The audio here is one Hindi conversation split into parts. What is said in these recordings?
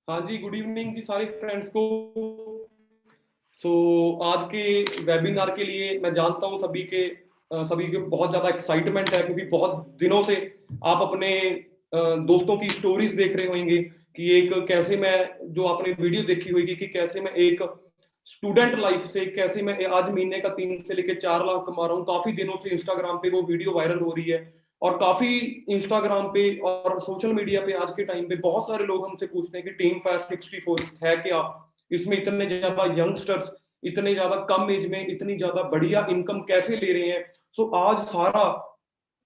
हाँ जी, गुड इवनिंग जी सारे फ्रेंड्स को। सो आज के वेबिनार के लिए मैं जानता हूँ सभी के बहुत ज़्यादा एक्साइटमेंट है, क्योंकि बहुत दिनों से आप अपने दोस्तों की स्टोरीज देख रहे होंगे कि एक कैसे मैं, जो आपने वीडियो देखी होगी कि कैसे मैं एक स्टूडेंट लाइफ से कैसे मैं आज महीने का 3 से लेकर 4 लाख कमा रहा हूँ। काफी दिनों से इंस्टाग्राम पे वो वीडियो वायरल हो रही है, और काफी इंस्टाग्राम पे और सोशल मीडिया पे आज के टाइम पे बहुत सारे लोग हमसे पूछते हैं कि टीम फायर 64 है क्या, इसमें इतने ज्यादा यंगस्टर्स इतने ज्यादा कम एज में इतनी ज्यादा बढ़िया इनकम कैसे ले रहे हैं। सो आज सारा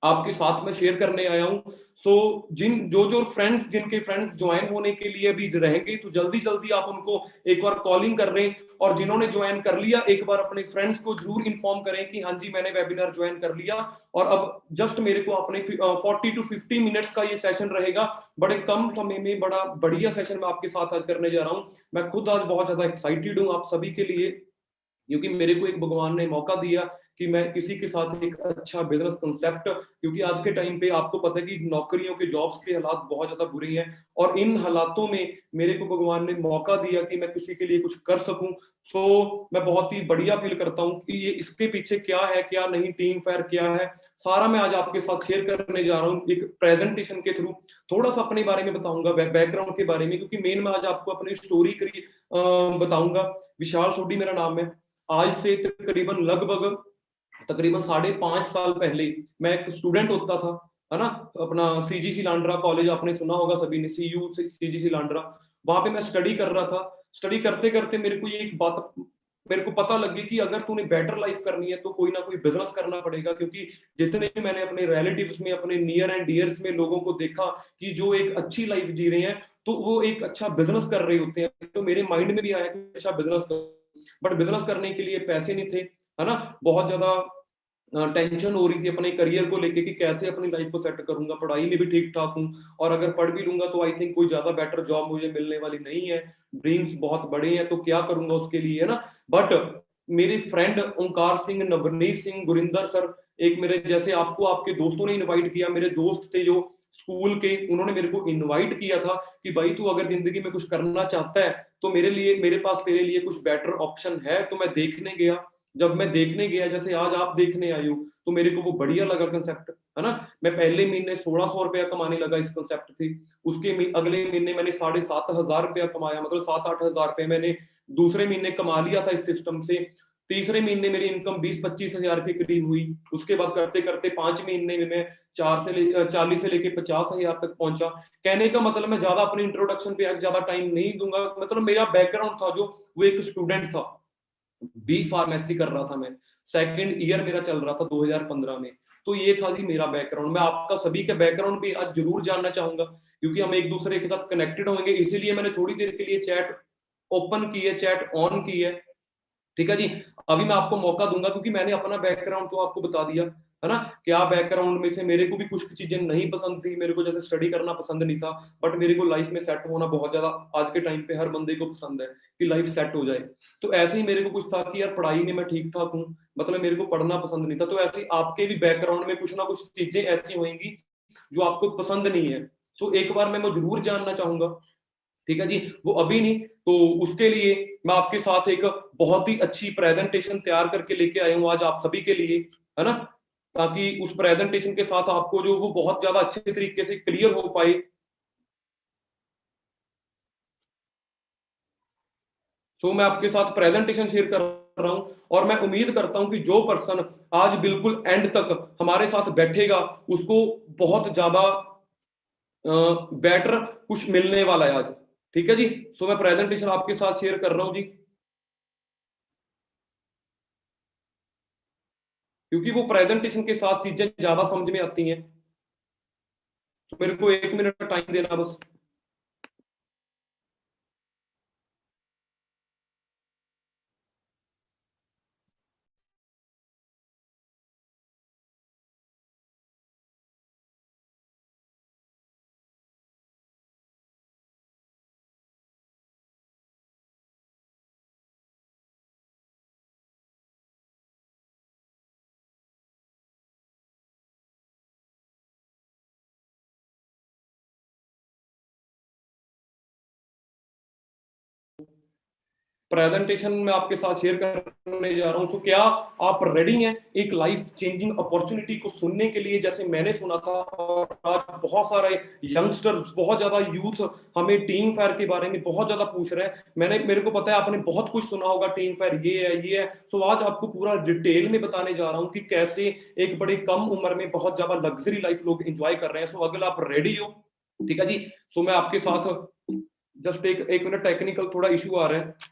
आपके साथ में शेयर करने आया हूँ। सो जो फ्रेंड्स जिनके फ्रेंड्स ज्वाइन होने के लिए अभी रहेंगे, तो जल्दी जल्दी आप उनको एक बार कॉलिंग कर रहे हैं, और जिन्होंने ज्वाइन कर लिया एक बार अपने फ्रेंड्स को जरूर इन्फॉर्म करें कि हाँ जी मैंने वेबिनार ज्वाइन कर लिया। और अब जस्ट मेरे को अपने 40 to 50 मिनट्स का ये सेशन रहेगा। बड़े कम समय में बड़ा बढ़िया सेशन मैं आपके साथ आज करने जा रहा हूँ। मैं खुद आज बहुत ज्यादा एक्साइटेड हूँ आप सभी के लिए, क्योंकि मेरे को एक भगवान ने मौका दिया कि मैं किसी के साथ एक अच्छा बिजनेस कंसेप्ट, क्योंकि आज के टाइम पे आपको पता है कि नौकरियों के जॉब्स के हालात बहुत ज्यादा बुरे हैं, और इन हालातों में मेरे को भगवान ने मौका दिया कि मैं किसी के लिए कुछ कर सकूं। सो मैं बहुत ही बढ़िया फील करता हूं कि ये इसके पीछे क्या है क्या नहीं, टीम फायर क्या है, सारा मैं आज आपके साथ शेयर करने जा रहा हूँ एक प्रेजेंटेशन के थ्रू। थोड़ा सा अपने बारे में बताऊंगा, बैकग्राउंड के बारे में, क्योंकि मेन मैं आज आपको अपनी स्टोरी बताऊंगा। विशाल सोडी मेरा नाम है। आज से तकरीबन 5.5 साल पहले मैं एक स्टूडेंट होता था, है ना। अपना सीजीसी लांड्रा कॉलेज आपने सुना होगा सभी ने, सीजीसी लांड्रा, वहां पे मैं स्टडी कर रहा था। स्टडी करते करते मेरे को पता लगी कि अगर तूने बेटर लाइफ करनी है तो कोई ना कोई बिजनेस करना पड़ेगा, क्योंकि जितने भी मैंने अपने रिलेटिव्स में, अपने नियर एंड डियर्स में लोगों को देखा कि जो एक अच्छी लाइफ जी रहे हैं, तो वो एक अच्छा बिजनेस कर रहे होते हैं। तो मेरे माइंड में भी आया कि अच्छा बिजनेस, बट बिजनेस करने के लिए पैसे नहीं थे, है ना। बहुत ज्यादा टेंशन हो रही थी अपने करियर को लेके कि कैसे अपनी लाइफ को सेट करूंगा। पढ़ाई में भी ठीक ठाक हूँ, और अगर पढ़ भी लूंगा तो आई थिंक कोई ज्यादा बेटर जॉब मुझे मिलने वाली नहीं है। ड्रीम्स बहुत बड़े हैं, तो क्या करूंगा उसके लिए, है ना। बट मेरे फ्रेंड ओंकार सिंह, नवनीत सिंह, गुरिंदर सर, एक मेरे जैसे आपको आपके दोस्तों ने इनवाइट किया, मेरे दोस्त थे जो स्कूल के, उन्होंने मेरे को इनवाइट किया था कि भाई तू अगर जिंदगी में कुछ करना चाहता है तो मेरे पास तेरे लिए कुछ बेटर ऑप्शन है। तो मैं देखने गया। जब मैं देखने गया, जैसे आज आप देखने आए हो, तो मेरे को वो बढ़िया लगा कंसेप्ट, है ना। मैं पहले महीने 1600 रुपया कमाने लगा इस कंसेप्ट से। अगले महीने मैंने 7,500 रुपया कमाया, मतलब 7-8 हजार रुपये मैंने दूसरे महीने कमा लिया था इस सिस्टम से। तीसरे महीने मेरी इनकम 20-25 हजार के करीब हुई। उसके बाद करते करते 5 महीने में मैं 40 से लेके 50 हजार तक पहुंचा। कहने का मतलब, मैं ज्यादा अपने इंट्रोडक्शन पे ज्यादा टाइम नहीं दूंगा, मतलब मेरा बैकग्राउंड था जो, वो एक स्टूडेंट था, बी फार्मेसी कर रहा था मैं। सेकंड ईयर मेरा चल रहा था 2015 में। तो ये था जी मेरा बैकग्राउंड। मैं आपका सभी का बैकग्राउंड भी आज जरूर जानना चाहूंगा, क्योंकि हम एक दूसरे के साथ कनेक्टेड होंगे। इसीलिए मैंने थोड़ी देर के लिए चैट ओपन की है, चैट ऑन की है। ठीक है जी। अभी मैं आपको मौका दूंगा, क्योंकि मैंने अपना बैकग्राउंड तो आपको बता दिया, है ना। क्या बैकग्राउंड में से मेरे को भी कुछ चीजें नहीं पसंद थी, मेरे को जैसे स्टडी करना पसंद नहीं था, बट मेरे को लाइफ में सेट होना बहुत ज्यादा आज के टाइम पे हर बंदे को पसंद है कि लाइफ सेट हो जाए। तो ऐसे ही मेरे को कुछ था कि यार पढ़ाई में मैं ठीक ठाक हूँ, मतलब मेरे को पढ़ना पसंद नहीं था। तो ऐसे ही आपके भी बैकग्राउंड में कुछ ना कुछ चीजें ऐसी होंगी जो आपको पसंद नहीं है। सो एक बार मैं जरूर जानना चाहूंगा, ठीक है जी। वो अभी नहीं, तो उसके लिए मैं आपके साथ एक बहुत ही अच्छी प्रेजेंटेशन तैयार करके लेके आया हूँ आज आप सभी के लिए, है ना। ताकि उस प्रेजेंटेशन के साथ आपको जो वो बहुत ज्यादा अच्छे तरीके से क्लियर हो पाए। तो मैं आपके साथ प्रेजेंटेशन शेयर कर रहा हूं, और मैं उम्मीद करता हूं कि जो पर्सन आज बिल्कुल एंड तक हमारे साथ बैठेगा, उसको बहुत ज्यादा बेटर कुछ मिलने वाला है आज। ठीक है जी। सो मैं प्रेजेंटेशन आपके साथ शेयर कर रहा हूं जी, क्योंकि वो प्रेजेंटेशन के साथ चीजें ज्यादा समझ में आती हैं। तो मेरे को 1 मिनट टाइम देना बस। प्रेजेंटेशन में आपके साथ शेयर करने जा रहा हूं। तो क्या आप रेडी हैं एक लाइफ चेंजिंग अपॉर्चुनिटी को सुनने के लिए, जैसे मैंने सुना था? और आज बहुत सारे यंगस्टर्स, बहुत ज्यादा यूथ हमें टीम फायर के बारे में बहुत ज्यादा पूछ रहे हैं। मेरे को पता है आपने बहुत कुछ सुना होगा, टीम फायर ये है ये है। तो आज आपको पूरा डिटेल में बताने जा रहा हूं कि कैसे एक बड़ी कम उम्र में बहुत ज्यादा लग्जरी लाइफ लोग एंजॉय कर रहे हैं। सो अगर आप रेडी हो, ठीक है जी, तो मैं आपके साथ जस्ट एक मिनट, टेक्निकल थोड़ा इशू आ रहा है,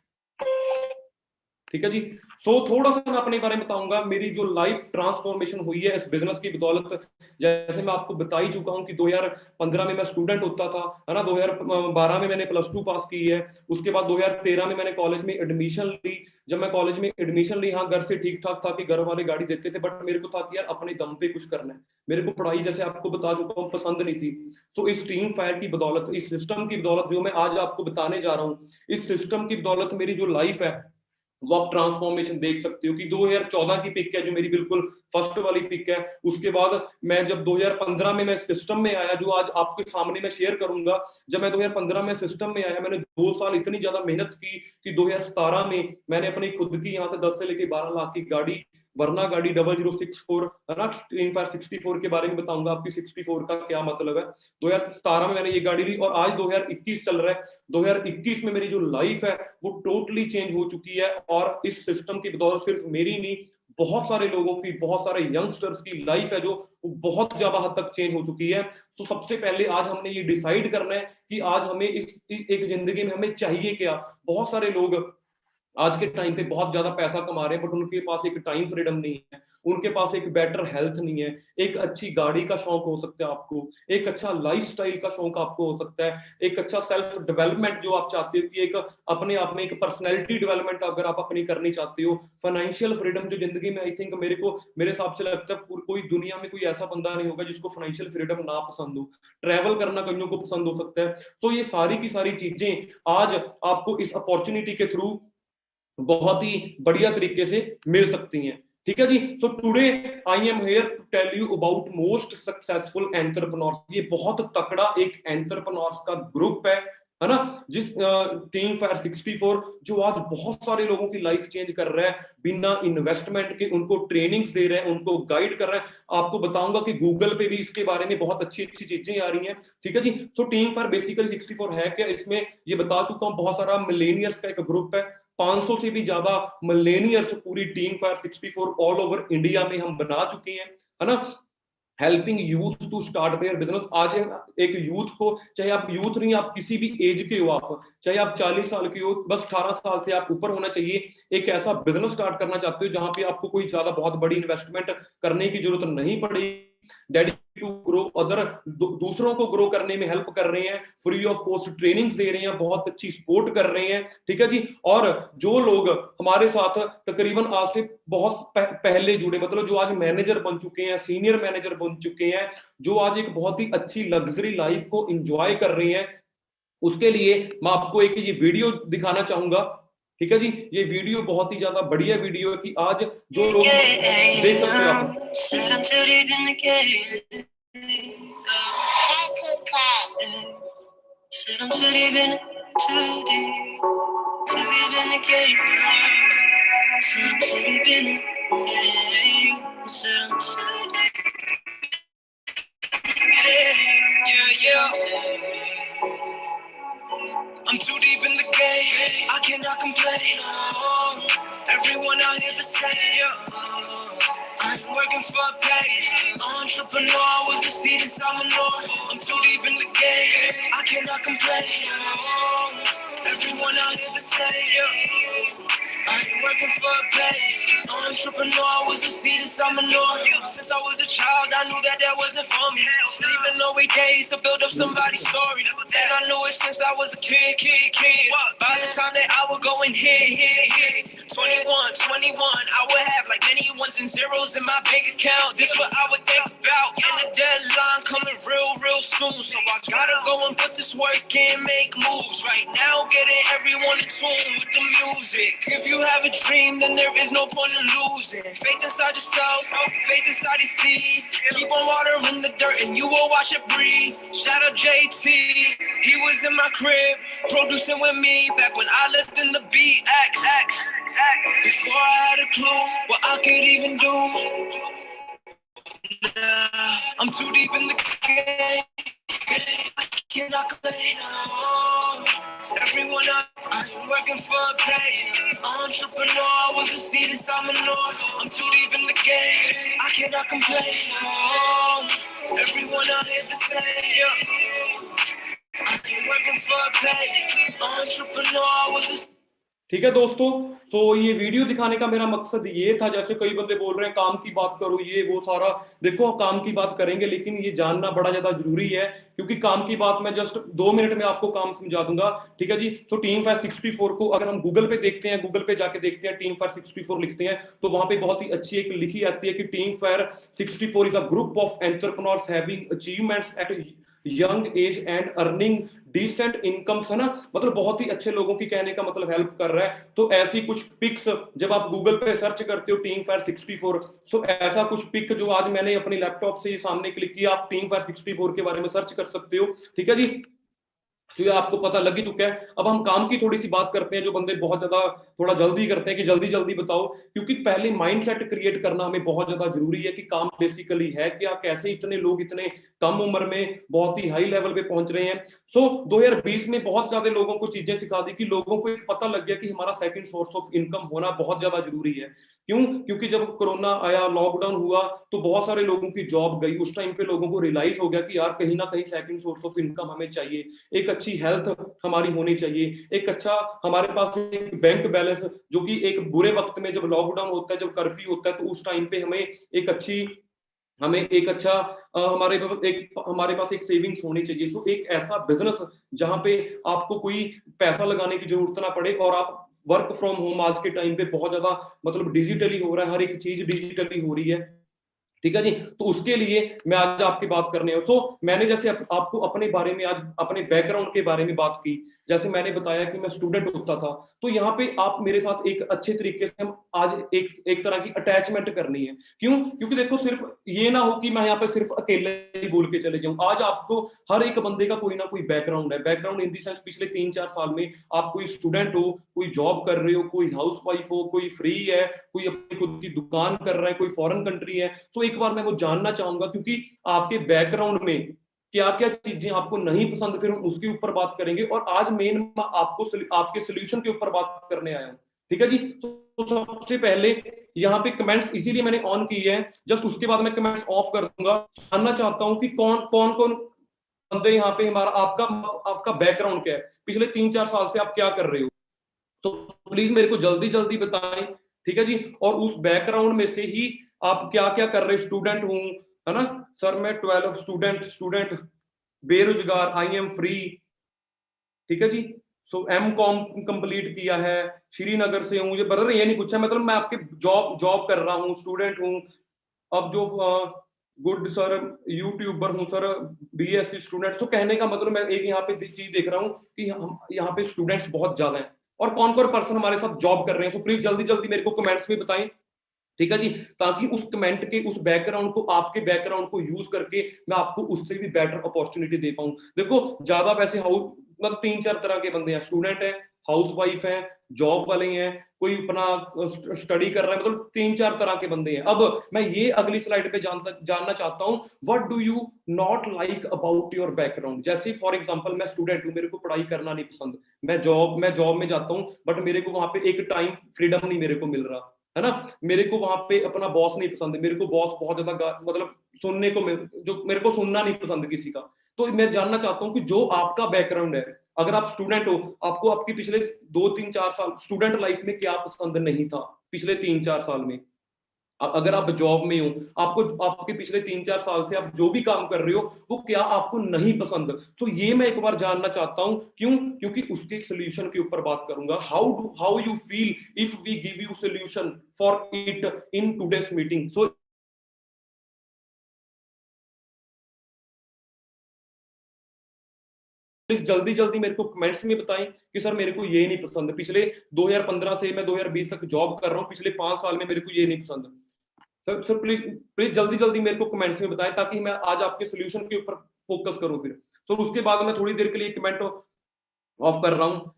ठीक है जी। सो थोड़ा सा मैं अपने बारे में बताऊंगा, मेरी जो लाइफ ट्रांसफॉर्मेशन हुई है इस बिजनेस की बदौलत। जैसे मैं आपको बता ही चुका हूं कि 2015 में मैं स्टूडेंट होता था, है ना। 2012 में मैंने +2 पास की है। उसके बाद 2013 में मैंने कॉलेज में एडमिशन ली। जब मैं कॉलेज में एडमिशन ली, हाँ घर से ठीक ठाक था कि घर वाले गाड़ी देते थे, बट मेरे को था कि यार अपने दम पे कुछ करना है। मेरे को पढ़ाई, जैसे आपको बता चुका हूँ, पसंद नहीं थी। तो इस टीम फायर की बदौलत, इस सिस्टम की बदौलत जो मैं आज आपको बताने जा रहा हूँ, इस सिस्टम की बदौलत मेरी जो लाइफ है वो आप ट्रांसफॉर्मेशन देख सकते हो कि 2014 की पिक है जो मेरी बिल्कुल फर्स्ट वाली पिक है। उसके बाद मैं जब 2015 में मैं सिस्टम में आया, जो आज आपके सामने मैं शेयर करूंगा। जब मैं 2015 में सिस्टम में आया, मैंने 2 साल इतनी ज्यादा मेहनत की कि 2017 में मैंने अपनी खुद की यहाँ से 10 से लेके 12 लाख की गाड़ी, वरना गाड़ी 0064, है ना। इन फायर 64 के बारे में बताऊंगा आपकी 64 का क्या मतलब है। 2017 में मैंने ये गाड़ी ली और आज 2021 चल रहा है। 2021 में मेरी जो लाइफ है वो टोटली चेंज हो चुकी है। और इस सिस्टम की बदौलत सिर्फ मेरी नहीं, बहुत सारे लोगों की, बहुत सारे यंगस्टर्स की लाइफ है जो बहुत ज्यादा हद तक चेंज हो चुकी है। तो सबसे पहले आज हमने ये डिसाइड करना है कि आज हमें इस एक जिंदगी में हमें चाहिए क्या। बहुत सारे लोग आज के टाइम पे बहुत ज्यादा पैसा कमा रहे हैं, बट उनके पास एक टाइम फ्रीडम नहीं है, उनके पास एक बेटर हेल्थ नहीं है। एक अच्छी गाड़ी का शौक हो सकता है आपको, एक अच्छा लाइफस्टाइल का शौक आपको हो सकता है, एक अच्छा सेल्फ डेवलपमेंट जो आप चाहते हो कि एक अपने आप में एक पर्सनैलिटी डेवलपमेंट अगर आप अपनी करनी चाहते हो, फाइनेंशियल फ्रीडम जो जिंदगी में, आई थिंक मेरे हिसाब से लगता है कोई दुनिया में कोई ऐसा बंदा नहीं होगा जिसको फाइनेंशियल फ्रीडम ना पसंद हो। ट्रैवल करना कईयों को पसंद हो सकता है। तो ये सारी की सारी चीजें आज आपको इस अपॉर्चुनिटी के थ्रू बहुत ही बढ़िया तरीके से मिल सकती हैं, ठीक है जी। So today I am here to tell you about most successful entrepreneurs. ये बहुत तगड़ा एक एंटरप्रेन्योर्स का ग्रुप है ना, जिस टीम फायर 64 जो आज बहुत सारे लोगों की लाइफ चेंज कर रहा है, बिना इन्वेस्टमेंट के उनको ट्रेनिंग्स दे रहे हैं, उनको गाइड कर रहे हैं। आपको बताऊंगा कि गूगल पे भी इसके बारे में बहुत अच्छी अच्छी चीजें आ रही हैं, ठीक है जी। सो टीम फायर बेसिकली 64 है क्या, इसमें ये बता चुका हूं, बहुत सारा मिलेनियर्स का एक ग्रुप है। 500 से भी ज्यादा मिलेनियर्स पूरी Team Fire 64 all over India में हम बना चुके हैं, है ना। Helping youth to start their business. आज एक यूथ को, चाहे आप यूथ नहीं, आप किसी भी एज के हो, आप चाहे आप 40 साल के हो, बस 18 साल से आप ऊपर होना चाहिए, एक ऐसा बिजनेस स्टार्ट करना चाहते हो जहां पे आपको कोई ज्यादा बहुत बड़ी इन्वेस्टमेंट करने की जरूरत नहीं पड़ेगी, डेडिकेटेड टू ग्रो अदर, दूसरों को ग्रो करने में हेल्प कर रहे हैं, फ्री ऑफ कॉस्ट ट्रेनिंग्स दे रहे हैं, बहुत अच्छी सपोर्ट कर रहे हैं, ठीक है जी। और जो लोग हमारे साथ तकरीबन आज से बहुत पहले जुड़े, मतलब जो आज मैनेजर बन चुके हैं, सीनियर मैनेजर बन चुके हैं, जो आज एक बहुत ही अच्छी लग्जरी लाइफ को एंजॉय कर रहे हैं, उसके लिए मैं आपको एक ये वीडियो दिखाना चाहूंगा, ठीक है जी। ये वीडियो बहुत ही ज्यादा बढ़िया वीडियो है कि आज जो लोग देख सकते हो आप। I'm too deep in the game, I cannot complain. Everyone out here the same. I'm working for pay. Entrepreneur, I was a seed inside my Lord. I'm too deep in the game, I cannot complain. Everyone out here the same. I'm working for pay. Entrepreneur, I was a seed inside my Lord. Since I was a child, I knew that wasn't for me. Sleeping away days to build up somebody's story. And I knew it since I was a kid. By the time that I would go and hit 21, I would have like many ones and zeros in my bank account. This what I would think about. And the deadline coming real soon. So I gotta go and put this work in, make moves. Right now, getting everyone in tune with the music. If you have a dream, then there is no point to losing. Faith inside yourself, faith inside your seeds. Keep on watering the dirt and you will watch it breathe. Shout out JT, he was in my crib, producing with me back when I lived in the BX. Before I had a clue what I could even do. Nah, I'm too deep in the game. I cannot complain. Everyone up, I ain't working for a pay. Entrepreneur, I was a seed inside my north. I'm too deep in the game. I cannot complain. Everyone out here the same. Yeah. I ain't working for a pay. Entrepreneur, I was a ठीक है दोस्तों, तो ये वीडियो दिखाने का मेरा मकसद ये था, जैसे कई बंदे बोल रहे हैं काम की बात करो, ये वो सारा, देखो काम की बात करेंगे लेकिन ये जानना बड़ा ज्यादा जरूरी है, क्योंकि काम की बात मैं जस्ट 2 मिनट में आपको काम समझा दूंगा। ठीक है जी। तो टीम फायर 64 को अगर हम गूगल पे देखते हैं, गूगल पे जाके देखते हैं, टीम फायर 64 लिखते हैं, तो वहां पे बहुत ही अच्छी एक लिखी आती है कि Team Fire 64 is a group of entrepreneurs having achievements at young age and earning decent incomes, है ना, मतलब बहुत ही अच्छे लोगों की कहने का मतलब हेल्प कर रहा है। तो ऐसी कुछ पिक्स जब आप गूगल पे सर्च करते हो टीम फायर 64, तो ऐसा कुछ पिक जो आज मैंने अपने लैपटॉप से सामने क्लिक किया, आप टीम फायर 64 के बारे में सर्च कर सकते हो। ठीक है जी। तो ये आपको पता लग ही चुका है। अब हम काम की थोड़ी सी बात करते हैं, जो बंदे बहुत ज्यादा थोड़ा जल्दी करते हैं कि जल्दी जल्दी बताओ, क्योंकि पहले माइंडसेट क्रिएट करना हमें बहुत ज्यादा जरूरी है कि काम बेसिकली है क्या, कैसे इतने लोग इतने कम उम्र में बहुत ही हाई लेवल पे पहुंच रहे हैं। सो 2020 में बहुत ज्यादा लोगों को चीजें सिखा दी कि लोगों को एक पता लग गया कि हमारा सेकंड सोर्स ऑफ इनकम होना बहुत ज्यादा जरूरी है। क्यों? क्योंकि जब कोरोना आया, लॉकडाउन हुआ, तो बहुत सारे लोगों की जॉब गई। उस टाइम पे लोगों को रियलाइज हो गया कि यार कहीं ना कहीं सेकंड सोर्स ऑफ इनकम हमें चाहिए, एक अच्छी हेल्थ हमारी होनी चाहिए, एक अच्छा हमारे पास एक बैंक बैलेंस, जो कि एक बुरे वक्त में जब लॉकडाउन होता है, जब कर्फ्यू होता है, तो उस टाइम पे हमें एक अच्छा हमारे पास एक सेविंग्स होनी चाहिए। तो एक ऐसा बिजनेस जहां पे आपको कोई पैसा लगाने की जरूरत ना पड़े, और आप वर्क फ्रॉम होम आज के टाइम पे बहुत ज्यादा मतलब डिजिटली हो रहा है, हर एक चीज डिजिटली हो रही है। ठीक है जी। तो उसके लिए मैं आज आपकी बात करने हूं। तो मैंने जैसे आपको अपने बारे में, आज अपने बैकग्राउंड के बारे में बात की, जैसे मैंने बताया कि मैं स्टूडेंट होता था, तो यहाँ पे आप मेरे साथ एक अच्छे तरीके से हम आज एक तरह की अटैचमेंट करनी है। क्यों? क्योंकि देखो सिर्फ ये ना हो कि मैं यहाँ पे सिर्फ अकेले ही बोल के चले जाऊं। आज आपको हर एक बंदे का कोई ना कोई बैकग्राउंड है। बैकग्राउंड इन दी सेंस पिछले 3-4 साल में आप कोई स्टूडेंट हो, कोई जॉब कर रहे हो, कोई हाउस वाइफ हो, कोई फ्री है, कोई अपनी खुद की दुकान कर रहा है, कोई फॉरेन कंट्री है। तो एक बार मैं वो जानना चाहूंगा, क्योंकि आपके बैकग्राउंड में क्या क्या चीजें आपको नहीं पसंद, फिर हम उसके ऊपर बात करेंगे। और आज मेन आपको आपके सोल्यूशन के ऊपर बात करने आया हूं। ठीक है जी। तो सबसे पहले यहाँ पे कमेंट्स इसीलिए मैंने ऑन की है, जस्ट उसके बाद मैं कमेंट्स ऑफ कर दूंगा। जानना चाहता हूं कि कौन कौन कौन बंदे यहाँ पे हमारा आपका बैकग्राउंड क्या है, पिछले 3-4 साल से आप क्या कर रहे हो, तो प्लीज मेरे को जल्दी जल्दी बताएं। ठीक है जी। और उस बैकग्राउंड में से ही आप क्या क्या कर रहे, स्टूडेंट हूं, है ना सर, मैं 12 स्टूडेंट बेरोजगार, आई एम फ्री। ठीक है जी। सो M.Com कंप्लीट किया है, श्रीनगर से हूँ, मुझे बदल ये नहीं पूछा, मतलब मैं आपके जॉब जॉब कर रहा हूँ, स्टूडेंट हूँ। अब जो गुड सर, यूट्यूबर हूँ सर, BSc स्टूडेंट। तो कहने का मतलब मैं एक यहाँ पे चीज देख रहा हूँ कि हम यहाँ पे स्टूडेंट्स बहुत ज्यादा हैं, और कौन कौन पर्सन हमारे साथ जॉब कर रहे हैं। तो प्लीज जल्दी जल्दी मेरे को कमेंट्स में बताएं। ठीक है जी। ताकि उस कमेंट के, उस बैकग्राउंड को, आपके बैकग्राउंड को यूज करके मैं आपको उससे भी बेटर अपॉर्चुनिटी दे पाऊं। देखो ज्यादा वैसे हाउस मतलब 3-4 तरह के बंदे हैं, स्टूडेंट है, हाउस वाइफ है, जॉब वाले हैं, कोई अपना स्टडी कर रहा है, मतलब 3-4 तरह के बंदे हैं। अब मैं ये अगली स्लाइड पे जानना चाहता हूं, what do you not like about your background. जैसे फॉर एग्जांपल मैं स्टूडेंट हूं, मेरे को पढ़ाई करना नहीं पसंद, मैं जॉब में जाता हूं, बट मेरे को वहां पे एक टाइम फ्रीडम नहीं मेरे को मिल रहा, है ना। मेरे को वहां पे अपना बॉस नहीं पसंद, मेरे को बॉस बहुत ज्यादा मतलब सुनने को जो मेरे को सुनना नहीं पसंद किसी का। तो मैं जानना चाहता हूं कि जो आपका बैकग्राउंड है, अगर आप स्टूडेंट हो, आपको आपकी पिछले 2-3-4 साल स्टूडेंट लाइफ में क्या पसंद नहीं था, पिछले 3-4 साल में। अगर आप जॉब में हो, आपको आपके पिछले 3-4 साल से आप जो भी काम कर रहे हो, वो क्या आपको नहीं पसंद, तो ये मैं एक बार जानना चाहता हूं। क्यों? क्योंकि उसके सोल्यूशन के ऊपर बात करूंगा। How you feel if we give you solution for it in today's meeting. So please जल्दी जल्दी मेरे को कमेंट्स में बताएं कि सर मेरे को ये नहीं पसंद, पिछले 2015 से मैं 2020 तक जॉब कर रहा हूँ, पिछले 5 साल में मेरे को ये नहीं पसंद। सर प्लीज प्लीज जल्दी जल्दी मेरे को कमेंट्स में बताएं ताकि मैं आज आपके सोल्यूशन के ऊपर फोकस करूं फिर। तो उसके बाद मैं थोड़ी देर के लिए कमेंट ऑफ कर रहा हूँ।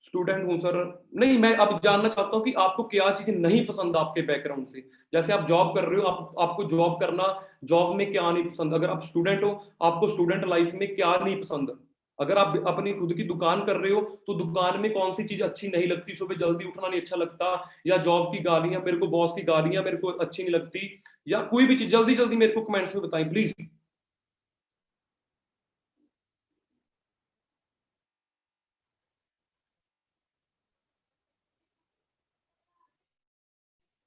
स्टूडेंट हूँ सर, नहीं मैं अब जानना चाहता हूँ कि आपको क्या चीजें नहीं पसंद आपके बैकग्राउंड से। जैसे आप जॉब कर रहे हो, आपको जॉब करना, जॉब में क्या नहीं पसंद, अगर आप स्टूडेंट हो आपको स्टूडेंट लाइफ में क्या नहीं पसंद, अगर आप अपनी खुद की दुकान कर रहे हो तो दुकान में कौन सी चीज अच्छी नहीं लगती, सुबह जल्दी उठना नहीं अच्छा लगता, या जॉब की गालियां, मेरे को बॉस की गालियां मेरे को अच्छी नहीं लगती, या कोई भी चीज, जल्दी जल्दी मेरे को कमेंट्स में बताएं प्लीज।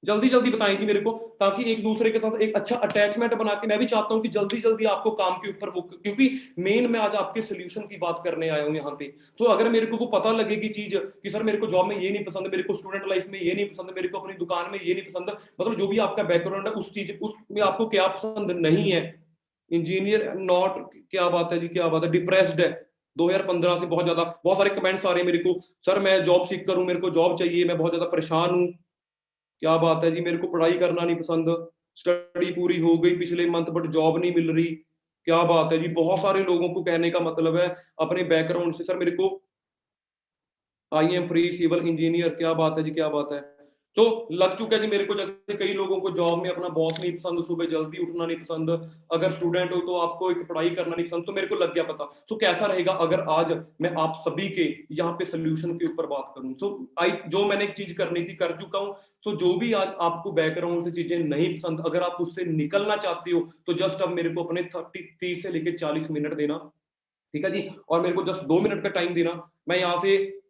जल्दी जल्दी बताएं जी मेरे को, ताकि एक दूसरे के साथ एक अच्छा अटैचमेंट बना के, मैं भी चाहता हूं कि जल्दी जल्दी आपको काम के ऊपर वो, क्योंकि मेन मैं आज आपके सोल्यूशन की बात करने आया हूं यहाँ पे। तो अगर मेरे को वो पता लगेगी चीज कि सर मेरे को जॉब में ये नहीं पसंद, मेरे को स्टूडेंट लाइफ में ये नहीं पसंद, मेरे को अपनी दुकान में ये नहीं पसंद, मतलब जो भी आपका बैकग्राउंड है उस चीज उसमें आपको क्या पसंद नहीं है। इंजीनियर नॉट, क्या बात है जी, क्या बात है, डिप्रेस्ड है 2015 से, बहुत सारे कमेंट्स आ रहे हैं मेरे को, सर मैं जॉब सीख करूं, मेरे को जॉब चाहिए, मैं बहुत ज्यादा परेशान हूं। क्या बात है जी, मेरे को पढ़ाई करना नहीं पसंद, स्टडी पूरी हो गई पिछले मंथ बट जॉब नहीं मिल रही। क्या बात है जी, बहुत सारे लोगों को कहने का मतलब है अपने बैकग्राउंड से, सर मेरे को I am free civil engineer, क्या बात है जी, क्या बात है। तो लग चुका है जी मेरे को, जैसे कई लोगों को जॉब में अपना बॉस नहीं पसंद, सुबह जल्दी उठना नहीं पसंद, अगर स्टूडेंट हो तो आपको एक पढ़ाई करना नहीं पसंद, तो मेरे को लग गया पता। तो कैसा रहेगा अगर आज मैं आप सभी के यहाँ पे सोल्यूशन के ऊपर बात करूं। तो जो मैंने एक चीज करनी थी कर चुका हूं। तो जो भी आज आपको बैकग्राउंड से चीजें नहीं पसंद, अगर आप उससे निकलना चाहते हो तो जस्ट अब मेरे को अपने 30 से लेकर 40 मिनट देना, ठीक है जी, और मेरे को जस्ट 2 मिनट का टाइम देना। मैं यहाँ से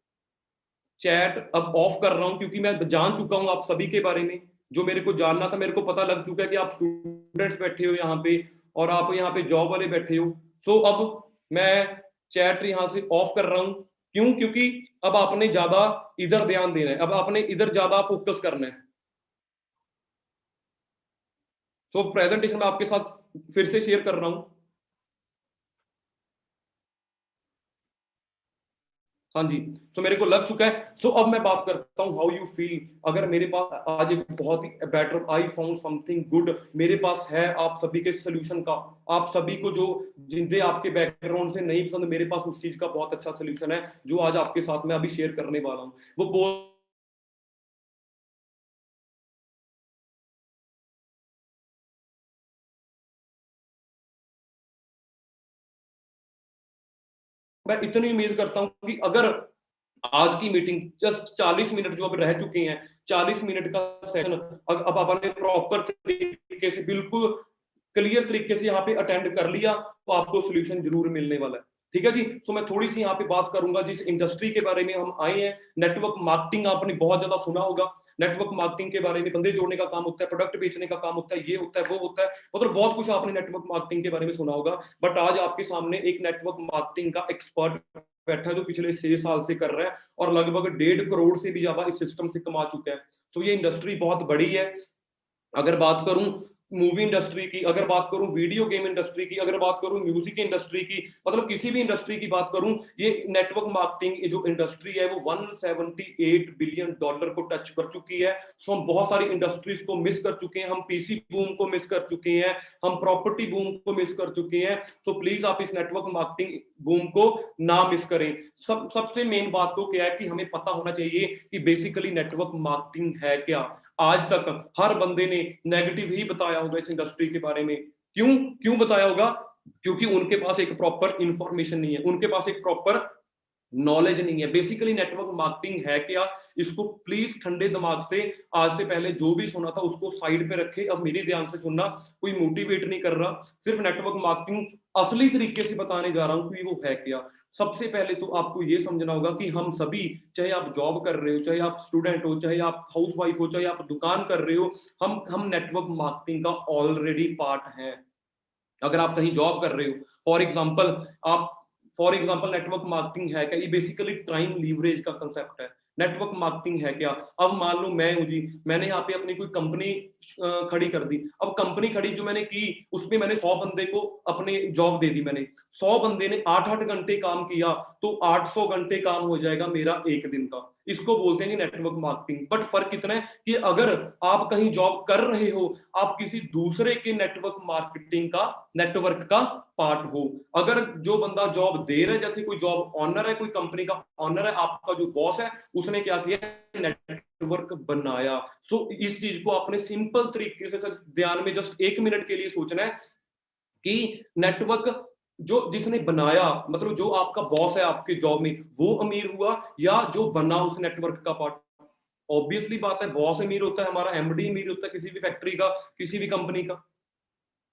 चैट अब ऑफ कर रहा हूं, क्योंकि मैं जान चुका हूं आप सभी के बारे में, जो मेरे को जानना था मेरे को पता लग चुका है कि आप स्टूडेंट्स बैठे हो यहाँ पे और आप यहाँ पे जॉब वाले बैठे हो। तो अब मैं चैट यहाँ से ऑफ कर रहा हूं। क्यों? क्योंकि अब आपने ज्यादा इधर ध्यान देना है, अब आपने इधर ज्यादा फोकस करना है। तो प्रेजेंटेशन मैं आपके साथ फिर से शेयर कर रहा हूं। हाँ जी, तो मेरे को लग चुका है। सो अब मैं बात करता हूँ हाउ यू फील। अगर मेरे पास आज एक बहुत ही better, I found something good, मेरे पास है आप सभी के सोल्यूशन का, आप सभी को जो जिनसे आपके बैकग्राउंड से नहीं पसंद, मेरे पास उस चीज का बहुत अच्छा सोल्यूशन है जो आज आपके साथ में अभी शेयर करने वाला हूँ। वो बोल मैं इतनी उम्मीद करता हूँ कि अगर आज की मीटिंग जस्ट 40 मिनट जो अब रह चुके हैं, 40 मिनट का सेशन अब आपने प्रॉपर तरीके से, बिल्कुल क्लियर तरीके से यहाँ पे अटेंड कर लिया, तो आपको सोल्यूशन जरूर मिलने वाला है। ठीक है जी। तो मैं थोड़ी सी यहाँ पे बात करूंगा जिस इंडस्ट्री के बारे में हम आए हैं। नेटवर्क मार्केटिंग आपने बहुत ज्यादा सुना होगा। नेटवर्क मार्केटिंग के बारे में बंदे जोड़ने का काम होता है, प्रोडक्ट बेचने का काम होता है, ये होता है वो होता है, मतलब बहुत कुछ आपने नेटवर्क मार्केटिंग के बारे में सुना होगा। बट आज आपके सामने एक नेटवर्क मार्केटिंग का एक्सपर्ट बैठा है जो पिछले 6 साल से कर रहा है और लगभग 1.5 करोड़ से भी ज्यादा इस सिस्टम से कमा चुका है। तो ये इंडस्ट्री बहुत बड़ी है। अगर बात करूं मूवी इंडस्ट्री की, अगर बात करूं वीडियो गेम इंडस्ट्री की, अगर बात करूं म्यूजिक इंडस्ट्री की, मतलब किसी भी इंडस्ट्री की बात करूं, ये नेटवर्क मार्केटिंग जो इंडस्ट्री है वो 178 बिलियन डॉलर को टच कर चुकी है। सो हम बहुत सारी इंडस्ट्रीज को मिस कर चुके हैं, हम पीसी बूम को मिस कर चुके हैं, हम प्रॉपर्टी बूम को मिस कर चुके हैं। सो प्लीज आप इस नेटवर्क मार्केटिंग बूम को ना मिस करें। सबसे मेन बात तो क्या है कि हमें पता होना चाहिए कि बेसिकली नेटवर्क मार्केटिंग है क्या। आज तक हर बंदे ने नेगेटिव ही बताया होगा इस इंडस्ट्री के बारे में। क्यों क्यों बताया होगा? क्योंकि उनके पास एक प्रॉपर इंफॉर्मेशन नहीं है, उनके पास एक प्रॉपर नॉलेज नहीं है। बेसिकली नेटवर्क मार्केटिंग है क्या, इसको प्लीज ठंडे दिमाग से आज से पहले जो भी सुना था उसको साइड पे रखे, अब मेरी ध्यान से सुनना, कोई मोटिवेट नहीं कर रहा, सिर्फ नेटवर्क मार्केटिंग असली तरीके से बताने जा रहा हूं कि वो है क्या। सबसे पहले तो आपको ये समझना होगा कि हम सभी, चाहे आप जॉब कर रहे हो, चाहे आप स्टूडेंट हो, चाहे आप हाउसवाइफ हो, चाहे आप दुकान कर रहे हो, हम नेटवर्क मार्केटिंग का ऑलरेडी पार्ट है। अगर आप कहीं जॉब कर रहे हो, फॉर एग्जाम्पल नेटवर्क मार्केटिंग है क्या, ये बेसिकली टाइम लीवरेज का कंसेप्ट है। नेटवर्क मार्केटिंग है क्या, अब मान लो मैं हूं जी, मैंने यहाँ पे अपनी कोई कंपनी खड़ी कर दी। अब कंपनी खड़ी जो मैंने की, उसमें मैंने 100 बंदे को अपने जॉब दे दी मैंने, 100 बंदे ने 8-8 घंटे काम किया, तो 800 घंटे काम हो जाएगा मेरा एक दिन का। इसको बोलते हैं नेटवर्क मार्केटिंग। बट फर्क कितना है कि अगर आप कहीं जॉब कर रहे हो, आप किसी दूसरे के नेटवर्क मार्केटिंग का, नेटवर्क का पार्ट हो। अगर जो बंदा जॉब दे रहा है, जैसे कोई जॉब ऑनर है, कोई कंपनी का ऑनर है, आपका जो बॉस है, उसने क्या किया, नेटवर्क बनाया। सो इस चीज को आपने सिंपल तरीके से ध्यान में जस्ट 1 मिनट के लिए सोचना है कि नेटवर्क जो जिसने बनाया, मतलब जो आपका बॉस है आपके जॉब में, वो अमीर हुआ या जो बना उस नेटवर्क का पार्ट। ऑब्वियसली बात है, बॉस अमीर होता है, हमारा एमडी अमीर होता है किसी भी फैक्ट्री का, किसी भी कंपनी का।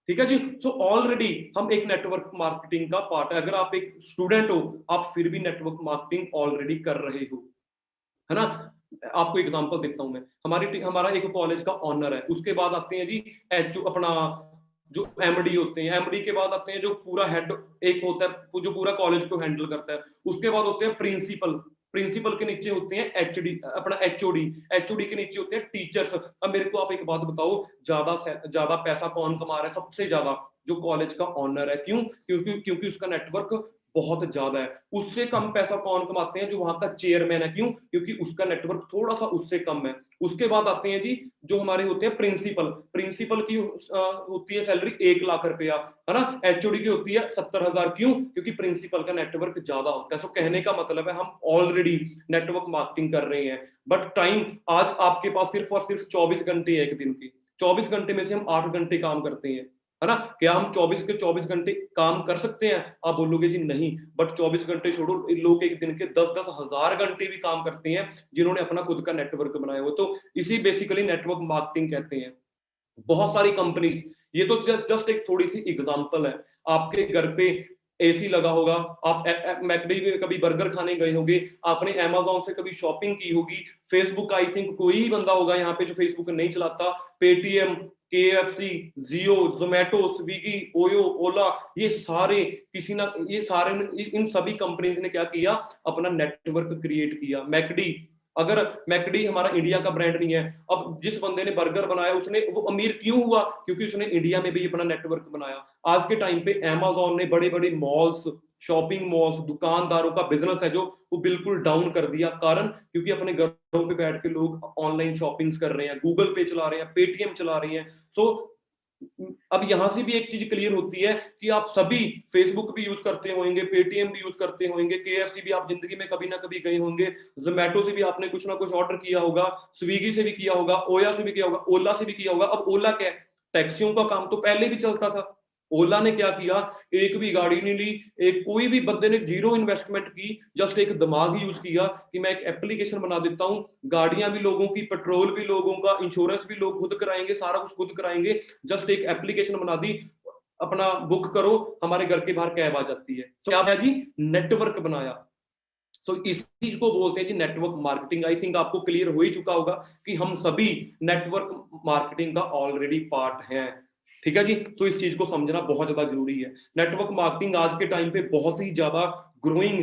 ठीक है जी। सो ऑलरेडी हम एक नेटवर्क मार्केटिंग का पार्ट है। अगर आप एक स्टूडेंट हो, आप फिर भी नेटवर्क मार्केटिंग ऑलरेडी कर रहे हो, है ना। आपको एग्जांपल देता हूं मैं। हमारा एक कॉलेज का ऑनर है, उसके बाद आते हैं जी अपना जो एमडी होते हैं, एमडी के बाद आते हैं जो पूरा हेड एक होता है जो पूरा कॉलेज को हैंडल करता है, उसके बाद होते हैं प्रिंसिपल, प्रिंसिपल के नीचे होते हैं एचडी, अपना एचओडी, एचओडी के नीचे होते हैं टीचर्स। अब मेरे को आप एक बात बताओ, ज्यादा पैसा कौन कमा रहा है? सबसे ज्यादा जो कॉलेज का ऑनर है। क्यों? क्योंकि उसका नेटवर्क बहुत ज्यादा है। उससे कम पैसा कौन कमाते हैं? जो वहां का चेयरमैन है। क्यों? क्योंकि उसका नेटवर्क थोड़ा सा उससे कम है। उसके बाद आते हैं जी जो हमारे होते हैं प्रिंसिपल, प्रिंसिपल की होती है सैलरी 1 लाख रुपया, है ना। एचओडी की होती है 70,000। क्यों? क्योंकि प्रिंसिपल का नेटवर्क ज्यादा होता है। तो कहने का मतलब है हम ऑलरेडी नेटवर्क मार्केटिंग कर रहे हैं। बट टाइम आज आपके पास सिर्फ और सिर्फ 24 घंटे है एक दिन की। 24 घंटे में से हम 8 घंटे काम करते हैं, है ना। क्या हम 24 के 24 घंटे काम कर सकते हैं? आप बोलोगे जी नहीं। बट 24 घंटे छोड़ो, लोग एक दिन के 10-10 हजार घंटे भी काम करते हैं, जिन्होंने अपना खुद का नेटवर्क बनाया हो। तो इसी बेसिकली नेटवर्क मार्केटिंग कहते हैं। बहुत सारी कंपनीज, ये तो जस्ट एक थोड़ी सी एग्जांपल है। आपके घर पे एसी लगा होगा, आप मैकडी में कभी बर्गर खाने गए होंगे, आपने अमेज़न से कभी शॉपिंग की होगी, फेसबुक आई थिंक कोई ही बंदा होगा यहाँ पे जो फेसबुक नहीं चलाता, पेटीएम, केएफसी, जियो, जोमेटो, स्विगी, ओयो, ओला, ये सारे इन सभी कंपनीज ने क्या किया? अपना नेटवर्क क्रिएट किया। मैकडी, अगर मैकडी हमारा इंडिया का ब्रांड नहीं है, अब जिस बंदे ने बर्गर बनाया उसने वो अमीर क्यों हुआ? क्योंकि उसने इंडिया में भी अपना नेटवर्क बनाया। आज के टाइम पे अमेज़न ने बड़े बड़े मॉल्स, शॉपिंग मॉल्स, दुकानदारों का बिजनेस है जो वो बिल्कुल डाउन कर दिया। कारण क्योंकि अपने घरों पे बैठ के लोग ऑनलाइन शॉपिंग्स कर रहे हैं, गूगल पे चला रहे हैं, पेटीएम चला रहे हैं। सो अब यहां से भी एक चीज क्लियर होती है कि आप सभी फेसबुक भी यूज करते होंगे, पेटीएम भी यूज करते होंगे, केएफसी भी आप जिंदगी में कभी ना कभी गए होंगे, जोमेटो से भी आपने कुछ ना कुछ ऑर्डर किया होगा, स्विगी से भी किया होगा, ओया से भी किया होगा, ओला से भी किया होगा। अब ओला क्या है? टैक्सियों का काम तो पहले भी चलता था। ओला ने क्या किया? एक भी गाड़ी नहीं ली, एक कोई भी बंदे ने जीरो इन्वेस्टमेंट की, जस्ट एक दिमाग यूज किया कि मैं एक एप्लीकेशन बना देता हूं, गाड़ियां भी लोगों की, पेट्रोल भी लोगों का, इंश्योरेंस भी लोग खुद कराएंगे, सारा कुछ खुद कराएंगे। जस्ट एक एप्लीकेशन बना दी, अपना बुक करो, हमारे घर के बाहर कैब आ जाती है। तो क्या है जी? नेटवर्क बनाया। तो इस चीज को बोलते हैं G network marketing. I think आपको क्लियर हो ही चुका होगा कि हम सभी नेटवर्क मार्केटिंग का ऑलरेडी पार्ट हैं। ठीक है जी। तो इस चीज को समझना बहुत ज्यादा जरूरी है। नेटवर्क मार्केटिंग आज के टाइम पे बहुत ही ज्यादा ग्रोइंग।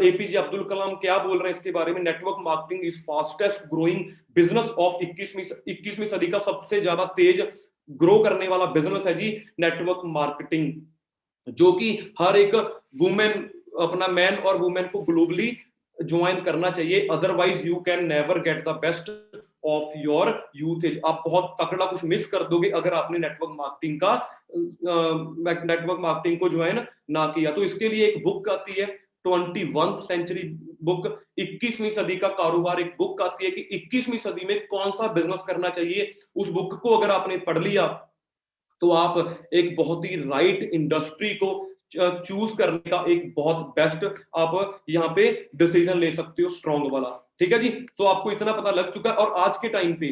एपीजे अब्दुल कलाम क्या बोल रहे हैं इसके बारे में? Network marketing is fastest growing business of 21वीं सदी का सबसे ज्यादा तेज ग्रो करने वाला बिजनेस है जी नेटवर्क मार्केटिंग, जो कि हर एक वुमेन, अपना मैन और वुमेन को ग्लोबली ज्वाइन करना चाहिए। Otherwise you can never get the best of your यूथेज। आप बहुत तगड़ा कुछ मिस कर दोगे अगर आपने नेटवर्क मार्केटिंग को ज्वाइन ना किया। तो इसके लिए एक बुक आती है 21th सेंचुरी बुक, 21वीं सदी का कारोबार, एक बुक आती है कि 21वीं सदी में कौन सा बिजनेस करना चाहिए। उस बुक को अगर आपने पढ़ लिया तो आप एक बहुत ही राइट इंडस्ट्री को चूज करने का एक बहुत बेस्ट आप यहाँ पे डिसीजन ले सकते हो, स्ट्रॉन्ग वाला। ठीक है जी। तो आपको इतना पता लग चुका है। और आज के टाइम पे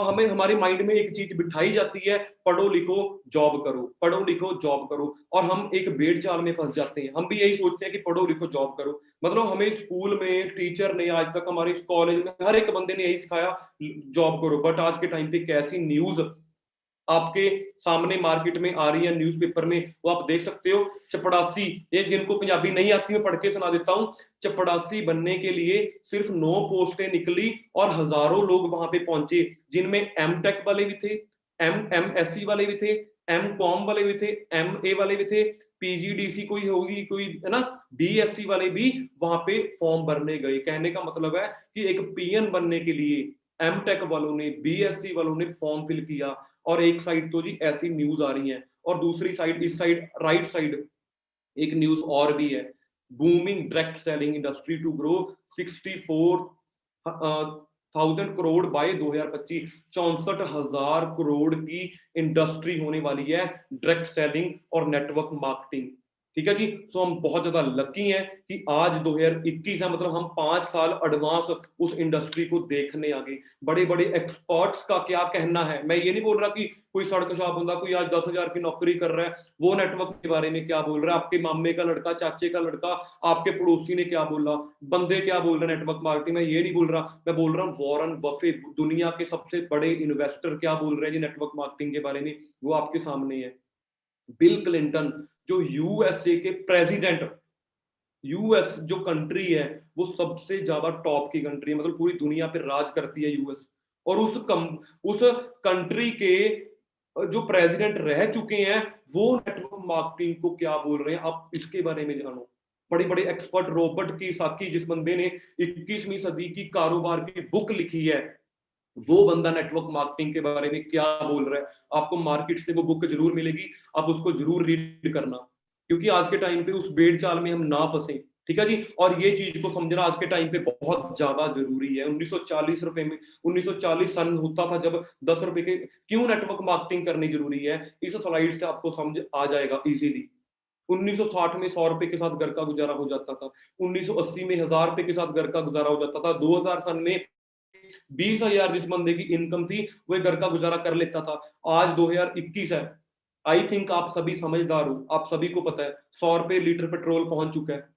हमें हमारे माइंड में एक चीज बिठाई जाती है, पढ़ो लिखो जॉब करो, पढ़ो लिखो जॉब करो। और हम एक भेड़ चाल में फंस जाते हैं। हम भी यही सोचते हैं कि पढ़ो लिखो जॉब करो। मतलब हमें स्कूल में टीचर ने, आज तक हमारे कॉलेज में हर एक बंदे ने यही सिखाया, जॉब करो। बट आज के टाइम पे कैसी न्यूज आपके सामने मार्केट में आ रही है, न्यूज़पेपर में, वो आप देख सकते हो। चपड़ासी, ये जिनको पंजाबी नहीं आती मैं पढ़ के सुना देता हूँ। चपड़ासी बनने के लिए सिर्फ 9 पोस्टें निकली और हजारों लोग वहां पे पहुंचे, जिनमें एमटेक वाले भी थे, एमएससी वाले भी थे, एमकॉम वाले भी थे, एमए वाले भी थे, पीजीडीसी कोई होगी कोई, है ना, बीएससी वाले भी वहां पे फॉर्म भरने गए। कहने का मतलब है कि एक पीएन बनने के लिए एमटेक वालों ने, बीएससी वालों ने फॉर्म फिल किया। और एक साइड तो जी ऐसी न्यूज आ रही है, और दूसरी साइड, इस साइड राइट साइड एक न्यूज और भी है, booming direct selling industry to grow 64,000 crore by 2025। 64,000 crore की इंडस्ट्री होने वाली है डायरेक्ट सेलिंग और नेटवर्क मार्केटिंग। ठीक है जी। सो हम बहुत ज्यादा लकी हैं कि आज 2021 है, मतलब हम 5 साल एडवांस उस इंडस्ट्री को देखने आ गए। बड़े बड़े एक्सपर्ट्स का क्या कहना है, मैं ये नहीं बोल रहा कि कोई सड़क शॉप बंदा कोई आज 10,000 की नौकरी कर रहा है, वो नेटवर्क के बारे में क्या बोल रहा है, आपके मामे का लड़का, चाचे का लड़का, आपके पड़ोसी ने क्या बोला, बंदे क्या बोल रहे हैं नेटवर्क मार्केटिंग में, ये नहीं बोल रहा। मैं बोल रहा हूँ वॉरेन बफेट, दुनिया के सबसे बड़े इन्वेस्टर, क्या बोल रहे हैं जी नेटवर्क मार्केटिंग के बारे में, वो आपके सामने है। बिल क्लिंटन, जो यूएसए के प्रेसिडेंट, यूएस जो कंट्री है वो सबसे ज्यादा टॉप की कंट्री है, मतलब पूरी दुनिया पे राज करती है यूएस। और उस कंट्री के जो प्रेसिडेंट रह चुके हैं वो नेटवर्क मार्केटिंग को क्या बोल रहे हैं, आप इसके बारे में जानो। बड़े बड़े एक्सपर्ट, रॉबर्ट कियोसाकी जिस बंदे ने 21वीं सदी की कारोबार की बुक लिखी है, वो बंदा नेटवर्क मार्केटिंग के बारे में क्या बोल रहा है। आपको मार्केट से वो बुक जरूर मिलेगी, आप उसको जरूर रीड करना, क्योंकि आज के टाइम पे उस भेड़ चाल में हम ना फंसे। ठीक है जी। और ये चीज को समझना आज के टाइम पे बहुत ज्यादा जरूरी है। 1940 रुपए में, 1940 सन होता था जब 10 रुपए के, क्यों नेटवर्क मार्केटिंग करनी जरूरी है, इस स्लाइड से आपको समझ आ जाएगा इजीली। 1960 में 100 रुपए के साथ घर का गुजारा हो जाता था, 1980 में 1000 रुपए के साथ घर का गुजारा हो जाता था, 2000 सन में 20,000 जिस बंदे की इनकम थी वो घर का गुजारा कर लेता था। आज 2021 है, आई थिंक आप सभी समझदार हो, आप सभी को पता है 100 रुपए लीटर पेट्रोल पहुंच चुका है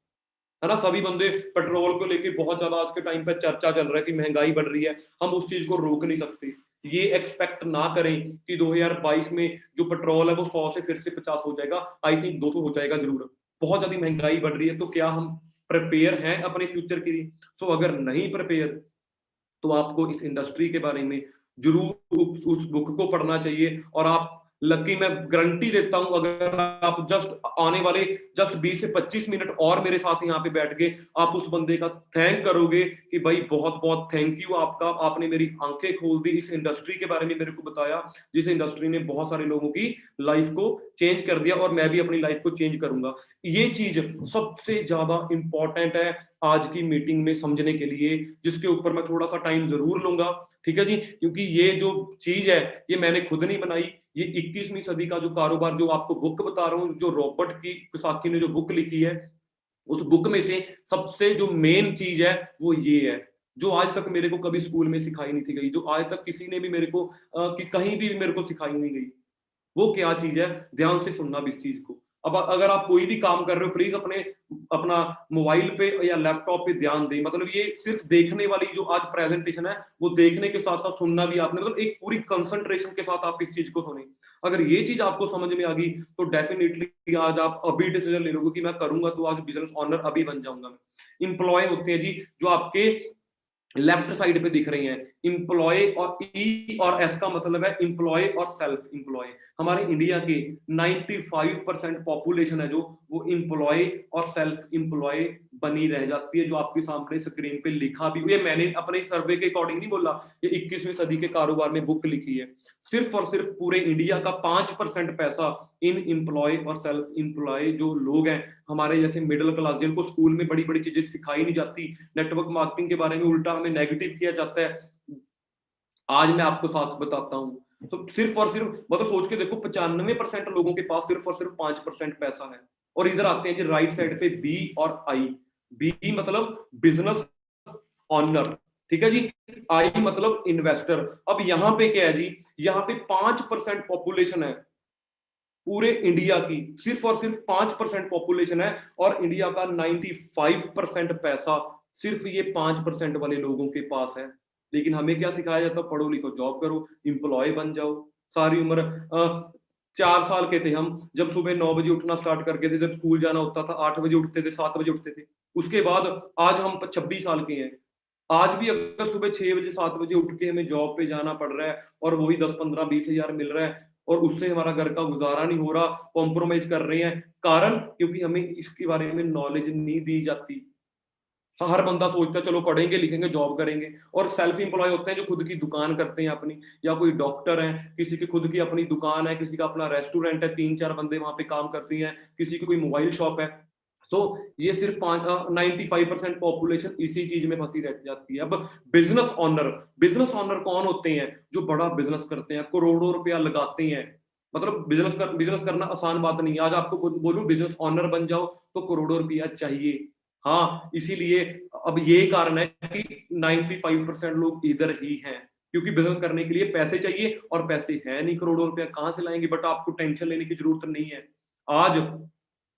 ना। सभी बंदे पेट्रोल को लेके बहुत ज्यादा आज के टाइम पे चर्चा चल रहा है कि महंगाई बढ़ रही है, हम उस चीज को रोक नहीं सकते। ये एक्सपेक्ट ना करें कि 2022 में जो पेट्रोल है वो 100 से फिर से 50 हो जाएगा, आई थिंक 200 हो जाएगा जरूर। बहुत ज्यादा महंगाई बढ़ रही है, तो क्या हम प्रिपेयर हैं अपने फ्यूचर के लिए? सो अगर नहीं प्रिपेयर तो आपको इस इंडस्ट्री के बारे में जरूर उस बुक को पढ़ना चाहिए। और आप लकी, मैं गारंटी देता हूं, अगर आप जस्ट आने वाले जस्ट 20 से 25 मिनट और मेरे साथ यहाँ पे बैठ गए, आप उस बंदे का थैंक करोगे कि भाई बहुत बहुत थैंक यू आपका, आपने मेरी आंखें खोल दी, इस इंडस्ट्री के बारे में मेरे को बताया, जिस इंडस्ट्री ने बहुत सारे लोगों की लाइफ को चेंज कर दिया, और मैं भी अपनी लाइफ को चेंज करूंगा। ये चीज सबसे ज्यादा इंपॉर्टेंट है आज की मीटिंग में समझने के लिए, जिसके ऊपर मैं थोड़ा सा टाइम जरूर लूंगा। ठीक है जी। क्योंकि ये जो चीज है ये मैंने खुद नहीं बनाई, ये 21वीं सदी का जो कारोबार, जो आपको बुक बता रहा हूँ, जो रॉबर्ट कियोसाकी ने जो बुक लिखी है, उस बुक में से सबसे जो मेन चीज है वो ये है, जो आज तक मेरे को कभी स्कूल में सिखाई नहीं थी गई, जो आज तक किसी ने भी मेरे को कि कहीं भी मेरे को सिखाई नहीं गई। वो क्या चीज है, ध्यान से सुनना भी इस चीज को। अब अगर आप कोई भी काम कर रहे हो, प्लीज अपना मोबाइल पे या लैपटॉप पे ध्यान दें। मतलब ये सिर्फ देखने वाली जो आज प्रेजेंटेशन है, वो देखने के साथ साथ सुनना भी आपने, मतलब एक पूरी कंसंट्रेशन के साथ आप इस चीज को सुने। अगर ये चीज आपको समझ में आ गई तो डेफिनेटली आज आप अभी डिसीजन ले लोगे कि मैं करूंगा, तो आज बिजनेस ऑनर अभी बन जाऊंगा मैं। इंप्लॉय होते हैं जी जो आपके लेफ्ट साइड पे दिख रही हैं, इंप्लॉय, और ई और एस का मतलब है इंप्लॉय और सेल्फ इंप्लॉय। हमारे इंडिया की 95% पॉपुलेशन है जो वो इंप्लॉय और सेल्फ इंप्लॉय बनी रह जाती है, जो आपके सामने स्क्रीन पे लिखा भी, ये मैंने अपने सर्वे के अकॉर्डिंग नहीं बोला, ये 21वीं सदी के कारोबार में बुक लिखी है। सिर्फ और सिर्फ पूरे इंडिया का 5% पैसा इन इंप्लॉय और सेल्फ इंप्लॉय जो लोग हैं, हमारे जैसे मिडिल क्लास, जिनको स्कूल में बड़ी बड़ी चीजें सिखाई नहीं जाती, नेटवर्क मार्केटिंग के बारे में उल्टा हमें नेगेटिव किया जाता है, आज मैं आपको साथ बताता हूँ। तो सिर्फ और सिर्फ, मतलब सोच के देखो, 95% लोगों के पास सिर्फ और सिर्फ 5% पैसा है। और इधर आते हैं जी राइट साइड पे बी और आई। बी मतलब बिजनेस ऑनर, ठीक है जी। आई मतलब इन्वेस्टर। अब यहाँ पे क्या है जी, यहाँ पे 5% पॉपुलेशन है पूरे इंडिया की, सिर्फ और सिर्फ 5% पॉपुलेशन है, और इंडिया का 95% पैसा सिर्फ ये 5% वाले लोगों के पास है। लेकिन हमें क्या सिखाया जाता है, पढ़ो लिखो जॉब करो, इंप्लॉय बन जाओ। सारी उम्र 4 साल के थे हम जब सुबह 9 बजे उठना स्टार्ट करके थे, जब स्कूल जाना होता था 8 बजे उठते थे, 7 बजे उठते थे। उसके बाद आज हम 26 साल के हैं। आज भी अगर सुबह 6 बजे 7 बजे उठ के हमें जॉब पे जाना पड़ रहा है और वही 10 15 20 हजार मिल रहा है और उससे हमारा घर का गुजारा नहीं हो रहा, कॉम्प्रोमाइज कर रहे हैं, कारण क्योंकि हमें इसके बारे में नॉलेज नहीं दी जाती। हर बंदा सोचता है चलो पढ़ेंगे लिखेंगे जॉब करेंगे, और सेल्फ एम्प्लॉय होते हैं जो खुद की दुकान करते हैं अपनी, या कोई डॉक्टर है, किसी की खुद की अपनी दुकान है, किसी का अपना रेस्टोरेंट है, 3-4 बंदे वहां पे काम करती हैं, किसी की कोई मोबाइल शॉप है। तो ये सिर्फ 95% पॉपुलेशन इसी चीज में फंसी रह जाती है। अब बिजनेस ऑनर कौन होते हैं? जो बड़ा बिजनेस करते हैं, करोड़ों रुपया लगाते हैं। मतलब बिजनेस करना आसान बात नहीं है। आज आपको बोलूं बिजनेस ऑनर बन जाओ तो करोड़ों रुपया चाहिए। हाँ, इसीलिए अब ये कारण है कि 95% लोग इधर ही हैं, क्योंकि बिजनेस करने के लिए पैसे चाहिए और पैसे है नहीं, करोड़ों रुपया कहां से लाएंगे। बट आपको टेंशन लेने की जरूरत नहीं है। आज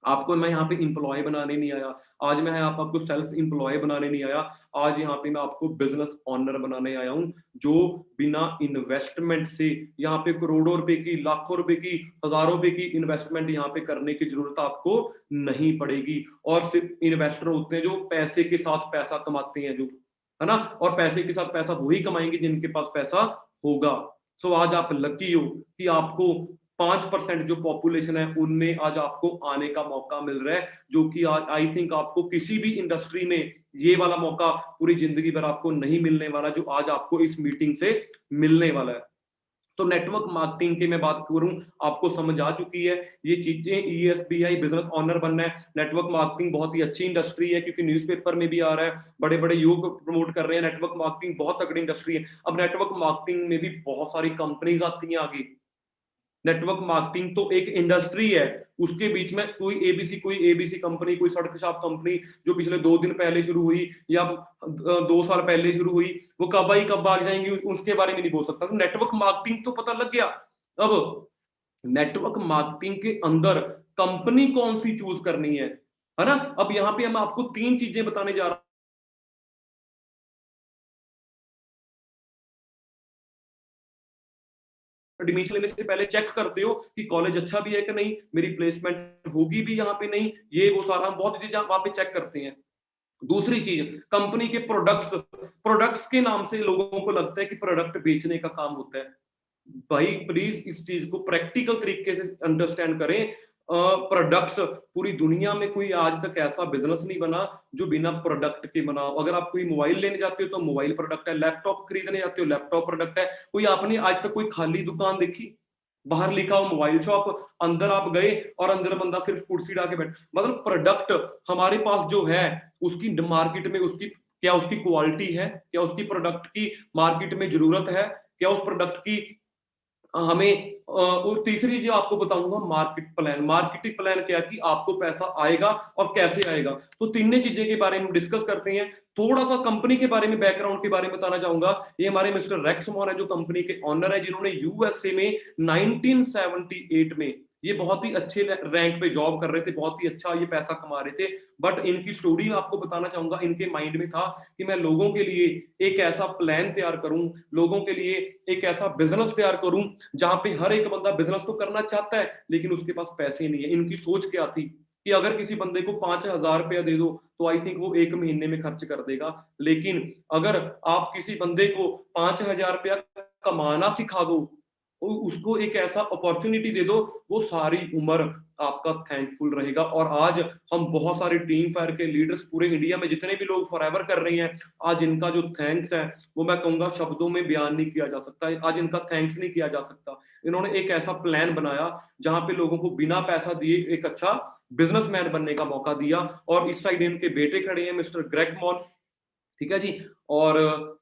आपको मैं यहाँ पे एम्प्लॉय बनाने नहीं आया, आज मैं यहाँ पे आपको सेल्फ एम्प्लॉय बनाने नहीं आया, आज यहाँ पे मैं आपको बिजनेस ऑनर बनाने आया हूँ, जो बिना इन्वेस्टमेंट से यहाँ पे करोड़ों रुपए की, लाखों रुपए की, हजारों रुपए की इन्वेस्टमेंट यहाँ पे करने की जरूरत आपको नहीं पड़ेगी। और सिर्फ इन्वेस्टर होते हैं जो पैसे के साथ पैसा कमाते हैं, जो है ना, और पैसे के साथ पैसा वही कमाएंगे जिनके पास पैसा होगा। सो आज आप लकी हो कि आपको 5% जो पॉपुलेशन है उनमें आज आपको आने का मौका मिल रहा है, जो कि आज आई थिंक आपको किसी भी इंडस्ट्री में ये वाला मौका पूरी जिंदगी भर आपको नहीं मिलने वाला, जो आज आपको इस मीटिंग से मिलने वाला है। तो नेटवर्क मार्केटिंग की मैं बात करूं, आपको समझ आ चुकी है ये चीजें। ESBI बिजनेस ऑनर बनना है। नेटवर्क मार्केटिंग बहुत ही अच्छी इंडस्ट्री है, क्योंकि न्यूज़पेपर में भी आ रहा है, बड़े बड़े युवक प्रमोट कर रहे हैं। नेटवर्क मार्केटिंग बहुत तगड़ी इंडस्ट्री है। अब नेटवर्क मार्केटिंग में भी बहुत सारी कंपनीज आती हैं आगे। नेटवर्क मार्केटिंग तो एक इंडस्ट्री है, उसके बीच में कोई एबीसी कंपनी, कोई सड़क छाप कंपनी जो पिछले 2 दिन पहले शुरू हुई या 2 साल पहले शुरू हुई, वो कब आई कब भाग जाएंगी उसके बारे में नहीं बोल सकता। तो नेटवर्क मार्केटिंग तो पता लग गया। अब नेटवर्क मार्केटिंग के अंदर कंपनी कौन सी चूज करनी है ना। अब यहाँ पे हम आपको 3 चीजें बताने जा रहा हूं। एडमिशन लेने से पहले चेक करते हो कि कॉलेज अच्छा भी है कि नहीं, मेरी प्लेसमेंट होगी भी यहाँ पे नहीं, ये वो सारा हम बहुत चीजें वहां पे चेक करते हैं। दूसरी चीज, कंपनी के प्रोडक्ट्स के नाम से लोगों को लगता है कि प्रोडक्ट बेचने का काम होता है। भाई प्लीज इस चीज को प्रैक्टिकल तरीके से अंडरस्टैंड करें। प्रोडक्ट्स, पूरी दुनिया में कोई आज तक ऐसा बिजनेस नहीं बना जो बिना प्रोडक्ट के बना। अगर आप कोई मोबाइल लेने जाते हो तो मोबाइल प्रोडक्ट है, लैपटॉप खरीदने जाते हो लैपटॉप प्रोडक्ट है। कोई आपने आज तक कोई खाली दुकान देखी? बाहर लिखा हो मोबाइल शॉप, अंदर आप गए और अंदर बंदा सिर्फ कुर्सी डाल के बैठ। मतलब प्रोडक्ट हमारे पास जो है उसकी मार्केट में उसकी क्या उसकी क्वालिटी है, क्या उसकी प्रोडक्ट की मार्केट में जरूरत है, क्या उस प्रोडक्ट की हमें और तीसरी जो आपको बताऊंगा मार्केटिंग प्लान क्या कि आपको पैसा आएगा और कैसे आएगा। तो तीनों चीजें के बारे में डिस्कस करते हैं। थोड़ा सा कंपनी के बारे में, बैकग्राउंड के बारे में बताना चाहूंगा। ये हमारे मिस्टर रेक्स मॉन है जो कंपनी के ऑनर है, जिन्होंने यूएसए में 1978 में ये बहुत ही अच्छे रैंक पे जॉब कर रहे थे, बहुत ही अच्छा ये पैसा कमा रहे थे। बट इनकी स्टोरी मैं आपको बताना चाहूंगा। इनके माइंड में था कि मैं लोगों के लिए एक ऐसा प्लान तैयार करूं, लोगों के लिए एक ऐसा बिजनेस तैयार करूं जहां पे हर एक बंदा बिजनेस तो करना चाहता है लेकिन उसके पास पैसे नहीं है। इनकी सोच क्या थी कि अगर किसी बंदे को 5,000 रुपया दे दो तो आई थिंक वो 1 महीने में खर्च कर देगा, लेकिन अगर आप किसी बंदे को 5,000 रुपया कमाना सिखा दो, उसको एक ऐसा अपॉर्चुनिटी दे दो, वो सारी उम्र आपका थैंकफुल रहेगा। और आज हम बहुत सारे टीम फायर के लीडर्स पूरे इंडिया में जितने भी लोग फॉरएवर कर रहे हैं, आज इनका जो थैंक्स है वो मैं कहूंगा शब्दों में बयान नहीं किया जा सकता है। आज इनका थैंक्स नहीं किया जा सकता। इन्होंने एक ऐसा प्लान बनाया जहां पे लोगों को बिना पैसा दिए एक अच्छा बिजनेसमैन बनने का मौका दिया। और इस साइड इनके बेटे खड़े हैं मिस्टर ग्रेग मॉन, ठीक है जी। और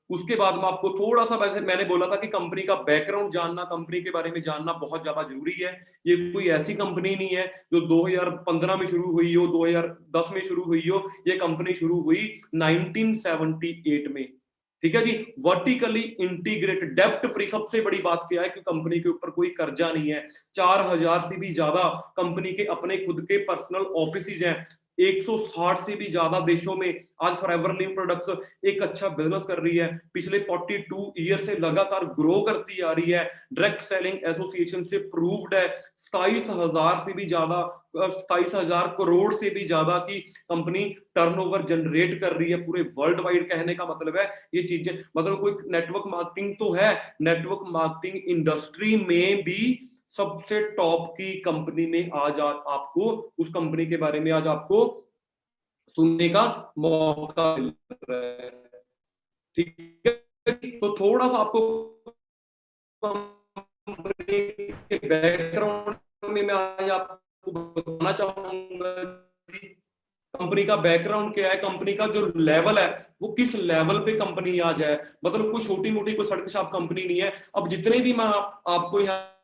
उसके बाद में आपको थोड़ा सा, वैसे मैंने बोला था कि कंपनी का बैकग्राउंड जानना, कंपनी के बारे में जानना बहुत ज्यादा जरूरी है। ये कोई ऐसी कंपनी नहीं है जो 2015 में शुरू हुई हो, 2010 में शुरू हुई हो। ये कंपनी शुरू हुई 1978 में, ठीक है जी। वर्टिकली इंटीग्रेटेड, डेब्ट फ्री। सबसे बड़ी बात क्या है कि कंपनी के ऊपर कोई कर्जा नहीं है। 4,000 से भी ज्यादा कंपनी के अपने खुद के पर्सनल ऑफिसेज हैं। 160 से भी ज्यादा देशों में आज फॉरएवर लिविंग प्रोडक्ट्स एक अच्छा बिजनेस कर रही है। पिछले 42 ईयर से लगातार ग्रो करती आ रही है। डायरेक्ट सेलिंग एसोसिएशन से प्रूव्ड है। 27,000 से भी ज्यादा 27,000 करोड़ से भी ज्यादा की कंपनी टर्नओवर जनरेट कर रही है पूरे वर्ल्ड वाइड। कहने का मतलब है ये चीजें, मतलब कोई नेटवर्क मार्केटिंग तो है, नेटवर्क मार्केटिंग इंडस्ट्री में भी सबसे टॉप की कंपनी में आज आपको उस कंपनी के बारे में आज आपको सुनने का मौका मिल रहा है। ठीक है, तो थोड़ा सा आपको कंपनी के बैकग्राउंड में मैं आज आपको बताना चाहूंगा कंपनी का बैकग्राउंड क्या है, कंपनी का जो लेवल है वो किस लेवल पे कंपनी आज है। मतलब कोई छोटी मोटी कोई सड़क छाप कंपनी नहीं है। अब जितने भी मैं आपको यहाँ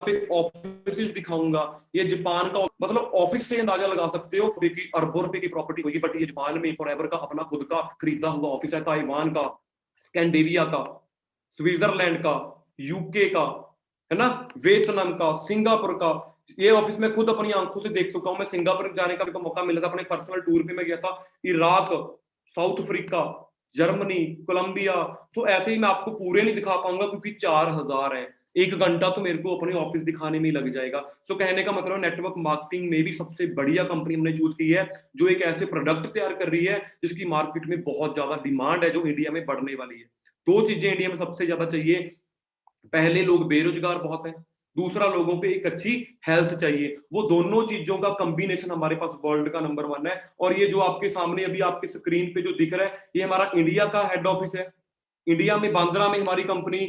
पे ऑफिस दिखाऊंगा, ये जापान का, मतलब ऑफिस से अंदाजा लगा सकते हो कि अरबों रुपए की प्रॉपर्टी होगी, बट ये जापान में फॉरएवर का अपना खुद का खरीदा हुआ ऑफिस है। ताइवान का, स्कैंडिनेविया का, स्विट्जरलैंड का, यूके का, है ना, वियतनाम का, सिंगापुर का, ये ऑफिस में खुद अपनी आंखों से देख चुका हूं। मैं सिंगापुर जाने का मौका मिला था, अपने पर्सनल टूर पे मैं गया था। Iraq, South Africa, Germany, Colombia, तो ऐसे ही मैं आपको पूरे नहीं दिखा पाऊंगा क्योंकि 4,000 है। 1 घंटा तो मेरे को अपने ऑफिस दिखाने में ही लग जाएगा। तो कहने का मतलब नेटवर्क मार्केटिंग में भी सबसे बढ़िया कंपनी हमने चूज की है जो एक ऐसे प्रोडक्ट तैयार कर रही है जिसकी मार्केट में बहुत ज्यादा डिमांड है, जो इंडिया में बढ़ने वाली है। दो चीजें इंडिया में सबसे ज्यादा चाहिए, पहले लोग बेरोजगार बहुत हैं, दूसरा लोगों पे एक अच्छी हेल्थ चाहिए। वो दोनों चीजों का कॉम्बिनेशन हमारे पास वर्ल्ड का नंबर 1 है। और ये जो आपके सामने अभी आपके स्क्रीन पे जो दिख रहा है, ये हमारा इंडिया का हेड ऑफिस है। इंडिया में बांद्रा में हमारी कंपनी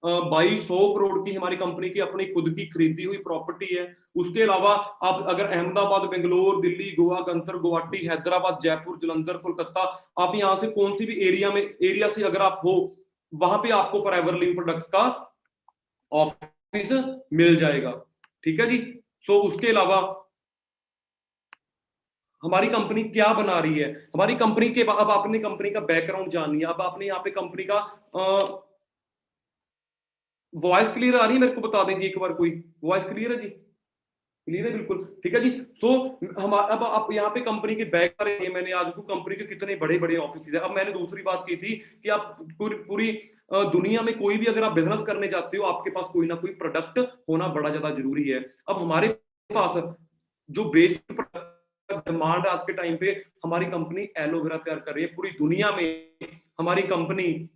2200 करोड़ की हमारी कंपनी की अपनी खुद की खरीदी हुई प्रॉपर्टी है। उसके अलावा आप अगर अहमदाबाद, बेंगलोर, दिल्ली, गोवा, गंतर, गुवाहाटी, हैदराबाद, जयपुर, जलंधर, कोलकाता, आप यहाँ से कौन सी भी एरिया से अगर आप हो, वहां पे आपको फॉरएवर लिविंग प्रोडक्ट्स का ऑफिस मिल जाएगा। ठीक है जी। सो उसके अलावा हमारी कंपनी क्या बना रही है, हमारी कंपनी के अब आपने कंपनी का बैकग्राउंड जानिए। अब आपने यहाँ पे कंपनी का वॉइस क्लियर आ रही है, मेरे को बता दीजिए एक बार, कोई वॉइस क्लियर है जी? क्लियर है, बिल्कुल ठीक है जी। सो हम अब आप यहाँ पे कंपनी के बैक पर मैंने आज को कंपनी के कितने बड़े बड़े ऑफिस है। अब मैंने दूसरी बात की थी कि आप पूरी दुनिया में कोई भी अगर आप बिजनेस करने जाते हो, आपके पास कोई ना कोई प्रोडक्ट होना बड़ा ज्यादा जरूरी है। अब हमारे पास जो बेसिक डिमांड आज के टाइम पे, हमारी कंपनी एलोवेरा तैयार कर रही है पूरी दुनिया में। हमारी कंपनी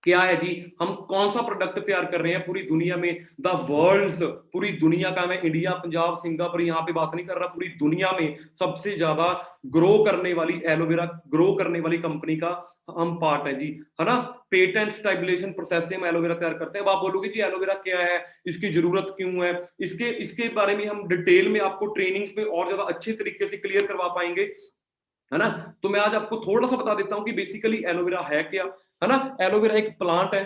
क्या है जी, हम कौन सा प्रोडक्ट तैयार कर रहे हैं पूरी दुनिया में, द वर्ल्ड्स, पूरी दुनिया का, मैं इंडिया, पंजाब, सिंगापुर यहाँ पे बात नहीं कर रहा, पूरी दुनिया में सबसे ज्यादा ग्रो करने वाली एलोवेरा ग्रो करने वाली कंपनी का हम पार्ट है जी, है ना। पेटेंट स्टेबलाइजेशन प्रोसेस से हम एलोवेरा तैयार करते हैं। अब आप बोलोगे जी एलोवेरा क्या है, इसकी जरूरत क्यों है, इसके बारे में हम डिटेल में आपको ट्रेनिंग्स में और ज्यादा अच्छे तरीके से क्लियर करवा पाएंगे, है ना। तो मैं आज आपको थोड़ा सा बता देता हूं कि बेसिकली एलोवेरा है क्या, है ना। एलोवेरा एक प्लांट है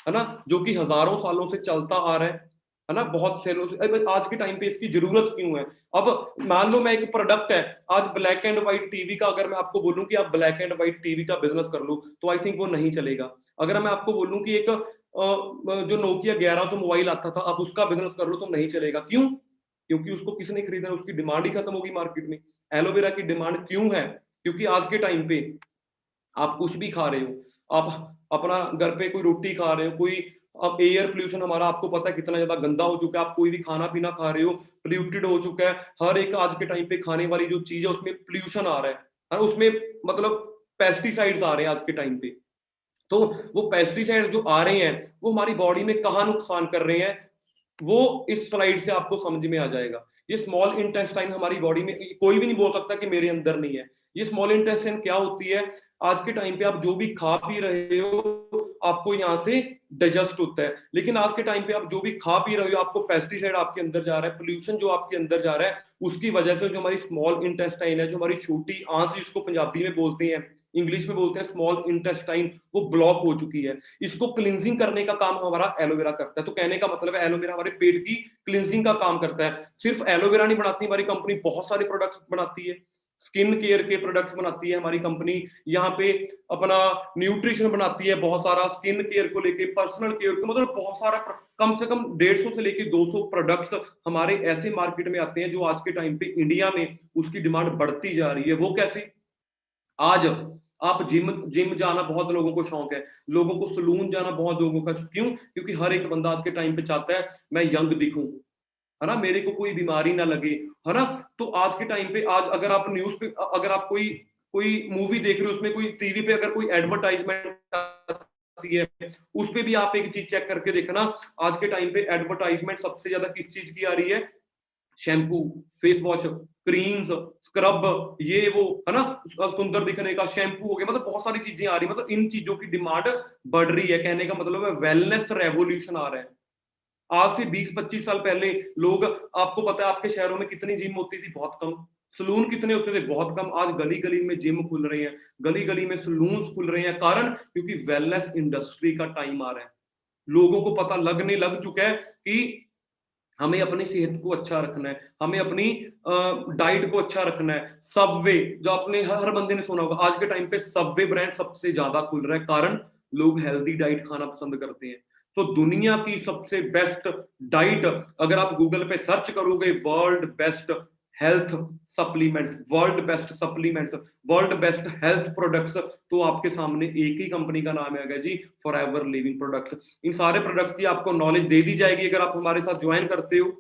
ना, जो कि हजारों सालों से चलता आ रहा है ना, बहुत सालों से। आज के टाइम पे इसकी जरूरत क्यों है? अब मान लो मैं एक प्रोडक्ट है, आज ब्लैक एंड व्हाइट टीवी का अगर मैं आपको बोलूं कि आप ब्लैक एंड व्हाइट टीवी का बिजनेस कर लो, तो आई थिंक वो नहीं चलेगा। अगर मैं आपको बोलूं कि एक जो नोकिया 1100 मोबाइल आता था, आप उसका बिजनेस कर लो, तो नहीं चलेगा। क्यों? क्योंकि उसको किसने खरीदना, उसकी डिमांड ही खत्म होगी मार्केट में। एलोवेरा की डिमांड क्यों है? क्योंकि आज के टाइम पे आप कुछ भी खा रहे हो, आप अपना घर पे कोई रोटी खा रहे हो, कोई, अब एयर पोल्यूशन हमारा आपको पता है कितना ज्यादा गंदा हो चुका है। आप कोई भी खाना पीना खा रहे हो, पोल्यूटेड हो चुका है। हर एक आज के टाइम पे खाने वाली जो चीज है उसमें पोल्यूशन आ रहा है, उसमें मतलब पेस्टिसाइड्स आ रहे हैं आज के टाइम पे। तो वो पेस्टिसाइड जो आ रहे हैं वो हमारी बॉडी में कहाँ नुकसान कर रहे हैं, वो इस स्लाइड से आपको समझ में आ जाएगा। ये स्मॉल इंटेस्टाइन हमारी बॉडी में, कोई भी नहीं बोल सकता कि मेरे अंदर नहीं है। ये स्मॉल इंटेस्टाइन क्या होती है, आज के टाइम पे आप जो भी खा पी रहे हो आपको यहाँ से डाइजेस्ट होता है, लेकिन आज के टाइम पे आप जो भी खा पी रहे हो आपको पेस्टिसाइड आपके अंदर जा रहा है, पोल्यूशन जो आपके अंदर जा रहा है, उसकी वजह से जो हमारी स्मॉल इंटेस्टाइन है, जो हमारी छोटी आंत जिसको पंजाबी में बोलते हैं, इंग्लिश में बोलते हैं स्मॉल इंटेस्टाइन, वो ब्लॉक हो चुकी है। इसको क्लींजिंग करने का काम हमारा एलोवेरा करता है। तो कहने का मतलब है एलोवेरा हमारे पेट की क्लींजिंग का काम करता है। सिर्फ एलोवेरा नहीं बनाती हमारी कंपनी, बहुत सारे प्रोडक्ट्स बनाती है। स्किन केयर के प्रोडक्ट्स बनाती है हमारी कंपनी, यहाँ पे अपना न्यूट्रिशन बनाती है बहुत सारा, स्किन केयर को लेके, पर्सनल केयर को, मतलब बहुत सारा, कम से कम 150 से लेके 200 प्रोडक्ट्स हमारे ऐसे मार्केट में आते हैं जो आज के टाइम पे इंडिया में उसकी डिमांड बढ़ती जा रही है। वो कैसे? आज आप जिम जिम जाना बहुत लोगों को शौक है, लोगों को सलून जाना बहुत लोगों का, क्यों? क्योंकि हर एक बंदा आज के टाइम पे चाहता है मैं यंग दिखूं, है ना, मेरे को कोई बीमारी ना लगे, है ना। तो आज के टाइम पे, आज अगर आप न्यूज पे, अगर आप कोई कोई मूवी देख रहे हो, उसमें कोई टीवी पे अगर कोई एडवर्टाइजमेंट आती है, उस पे भी आप एक चीज चेक करके देखना, आज के टाइम पे एडवर्टाइजमेंट सबसे ज्यादा किस चीज की आ रही है? Shampoo, face wash, creams, scrub, ये वो, है ना, सुंदर दिखने का शैम्पू हो गया, मतलब बहुत सारी चीजें आ रही, मतलब इन चीजों की डिमांड बढ़ रही है। कहने का मतलब है वेलनेस रेवोल्यूशन आ रहा है। आज से 20-25 साल पहले लोग, आपको पता है आपके शहरों में कितनी जिम होती थी? बहुत कम। सलून कितने होते थे? बहुत कम। आज गली गली में जिम खुल रहे हैं, गली गली में सलून्स खुल रहे हैं। कारण, क्योंकि वेलनेस इंडस्ट्री का टाइम आ रहा है। लोगों को पता लगने लग चुका है कि हमें अपनी सेहत को अच्छा रखना है, हमें अपनी डाइट को अच्छा रखना है। सबवे, जो आपने हर बंदे ने सुना होगा, आज के टाइम पे सबवे ब्रांड सबसे ज्यादा खुल रहा है। कारण, लोग हेल्दी डाइट खाना पसंद करते हैं। तो दुनिया की सबसे बेस्ट डाइट, अगर आप गूगल पे सर्च करोगे, world best health supplements, world best supplements, world best health products, तो आपके सामने एक ही कंपनी का नाम है जी, फॉरएवर लिविंग प्रोडक्ट्स। इन सारे प्रोडक्ट्स की आपको नॉलेज दे दी जाएगी अगर आप हमारे साथ ज्वाइन करते हो।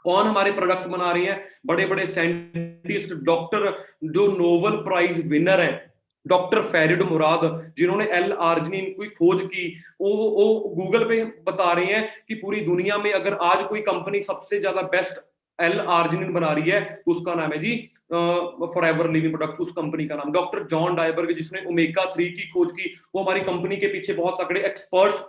कौन हमारे प्रोडक्ट्स बना रही हैं? बड़े बड़े साइंटिस्ट, डॉक्टर, जो नोबेल प्राइज विनर हैं, डॉक्टर फैरिड मुराद, जिन्होंने एल आर्जिनिन की खोज की, वो गूगल पे बता रहे हैं कि पूरी दुनिया में अगर आज कोई कंपनी सबसे ज्यादा बेस्ट एल आर्जिनिन बना रही है, तो उसका नाम है जी फॉरएवर लिविंग प्रोडक्ट। उस कंपनी का नाम डॉक्टर जॉन डायबर्ग, जिसने ओमेगा 3 की खोज की, वो हमारी कंपनी के पीछे बहुत तगड़े एक्सपर्ट्स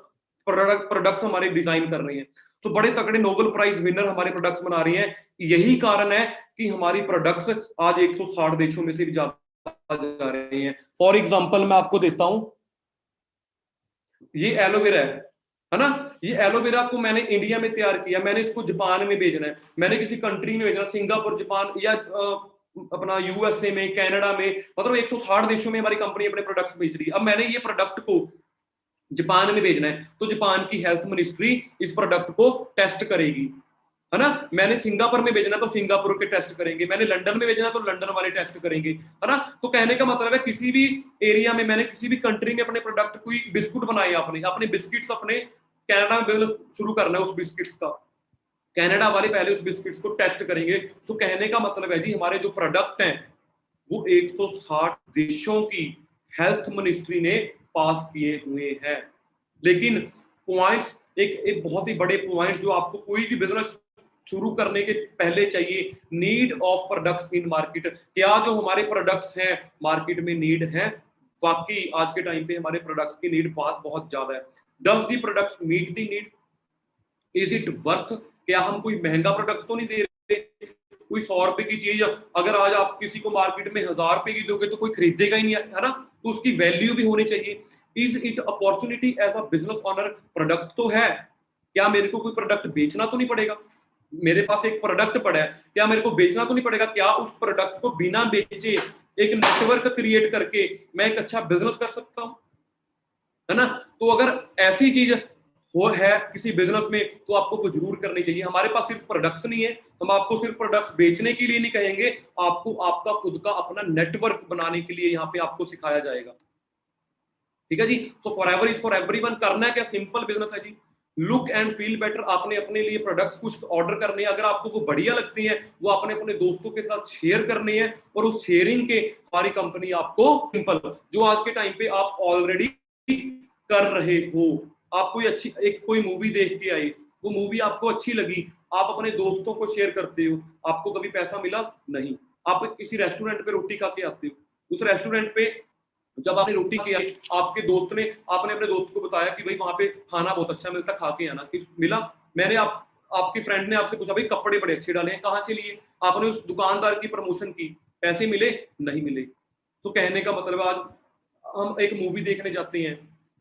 प्रोडक्ट्स हमारे डिजाइन कर रहे हैं। तो बड़े तगड़े नोबेल प्राइज विनर हमारे प्रोडक्ट्स बना रही हैं। यही कारण है कि हमारी प्रोडक्ट्स आज 160 देशों में से भी ज्यादा जा रही हैं। फॉर एग्जांपल मैं आपको देता हूं, ये एलोवेरा है ना, ये एलोवेरा को मैंने इंडिया में तैयार किया, मैंने इसको जापान में भेजना है, मैंने किसी कंट्री में भेजना, सिंगापुर, जापान, या अपना यूएसए में, कनाडा में, मतलब 160 देशों में हमारी कंपनी अपने प्रोडक्ट्स बेच रही है। अब मैंने ये प्रोडक्ट को जापान में भेजना है, तो जापान की हेल्थ मिनिस्ट्री इस प्रोडक्ट को टेस्ट करेगी, है ना। मैंने सिंगापुर में भेजना तो सिंगापुर के टेस्ट करेंगे, मैंने लंदन में भेजना तो लंदन वाले टेस्ट करेंगे, है ना। तो कहने का मतलब है किसी भी एरिया में, मैंने किसी भी कंट्री में अपने प्रोडक्ट, कोई बिस्कुट बनाए, अपने बिस्किट्स अपने कनाडा में बिजनेस शुरू करना है उस बिस्किट्स का, कनाडा वाले पहले उस बिस्किट्स को टेस्ट करेंगे। तो कहने का मतलब है जी, हमारे जो प्रोडक्ट हैं वो 160 देशों की हेल्थ मिनिस्ट्री ने पास किए हुए हैं। लेकिन पॉइंट्स, एक बहुत ही बड़े पॉइंट जो आपको कोई भी बिजनेस शुरू करने के पहले चाहिए, need of products in market. क्या जो हमारे प्रोडक्ट्स हैं मार्केट में नीड है? बाकी आज के टाइम पे हमारे प्रोडक्ट्स की नीड बहुत ज्यादा है। Does the products meet the need? Is it worth? क्या हम कोई महंगा प्रोडक्ट तो नहीं दे रहे? कोई 100 रुपए की चीज अगर आज आप किसी को मार्केट में 1000 रुपए की दोगे तो कोई खरीदेगा ही नहीं, है ना। तो उसकी वैल्यू भी होनी चाहिए। Is it opportunity as a business owner? Product तो है, क्या मेरे को कोई प्रोडक्ट बेचना तो नहीं पड़ेगा? मेरे पास एक प्रोडक्ट पड़ा है, क्या मेरे को बेचना तो नहीं पड़ेगा? क्या उस प्रोडक्ट को बिना बेचे एक नेटवर्क क्रिएट करके मैं एक अच्छा बिजनेस कर सकता हूं, है ना। तो अगर ऐसी चीज हो है किसी बिजनेस में, तो आपको वो जरूर करनी चाहिए। हमारे पास सिर्फ प्रोडक्ट्स नहीं है, हम आपको सिर्फ प्रोडक्ट्स बेचने के लिए नहीं कहेंगे, आपको आपका खुद का अपना नेटवर्क बनाने के लिए यहाँ पे आपको सिखाया जाएगा। ठीक है जी। सो फॉरएवर इज फॉर एवरीवन। करना है क्या? सिंपल बिजनेस है जी। लुक एंड फील बेटर, आपने अपने लिए प्रोडक्ट्स कुछ ऑर्डर करने हैं, अगर आपको वो बढ़िया लगती हैं, वो आपने अपने दोस्तों के साथ शेयर करनी है, और उस शेयरिंग के हमारी कंपनी आपको, सिंपल, जो आज के टाइम पे आप ऑलरेडी कर रहे हो, आप कोई अच्छी कोई मूवी देख के आए, वो मूवी आपको अच्छी लगी, आप अपने दोस्तों को शेयर करते हो, आपको कभी पैसा मिला नहीं। आप किसी रेस्टोरेंट पे रोटी खा के आते हो, उस रेस्टोरेंट पे जब आपने रोटी किया, आपके दोस्त ने, आपने अपने दोस्त को बताया कि भाई वहां पे खाना बहुत अच्छा मिलता, खा के आना, मिला। मैंने आपकी फ्रेंड ने आपसे पूछा भाई कपड़े बड़े अच्छे डाले हैं, कहाँ से लिए? आपने उस दुकानदार की प्रमोशन की, पैसे मिले? नहीं मिले। तो कहने का मतलब आज हम एक मूवी देखने जाते हैं,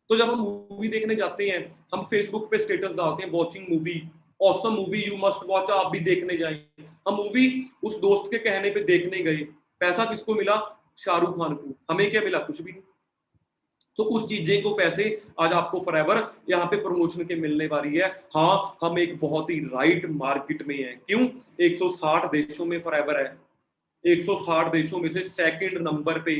तो जब हम मूवी देखने जाते हैं, हम फेसबुक पे स्टेटस डालते हैं, watching movie, awesome movie, you must watch, आप भी देखने जाएं। हम मूवी उस दोस्त के कहने पे देखने गए, पैसा किसको मिला? शाहरुख खान को। हमें क्या मिला? कुछ भी नहीं। तो उस चीजें को पैसे आज आपको फॉरएवर यहाँ पे प्रमोशन के मिलने वाली है। हाँ, हम एक बहुत ही राइट मार्केट में है। क्यों? 160 देशों में फॉरएवर है। 160 देशों में से सेकंड नंबर पे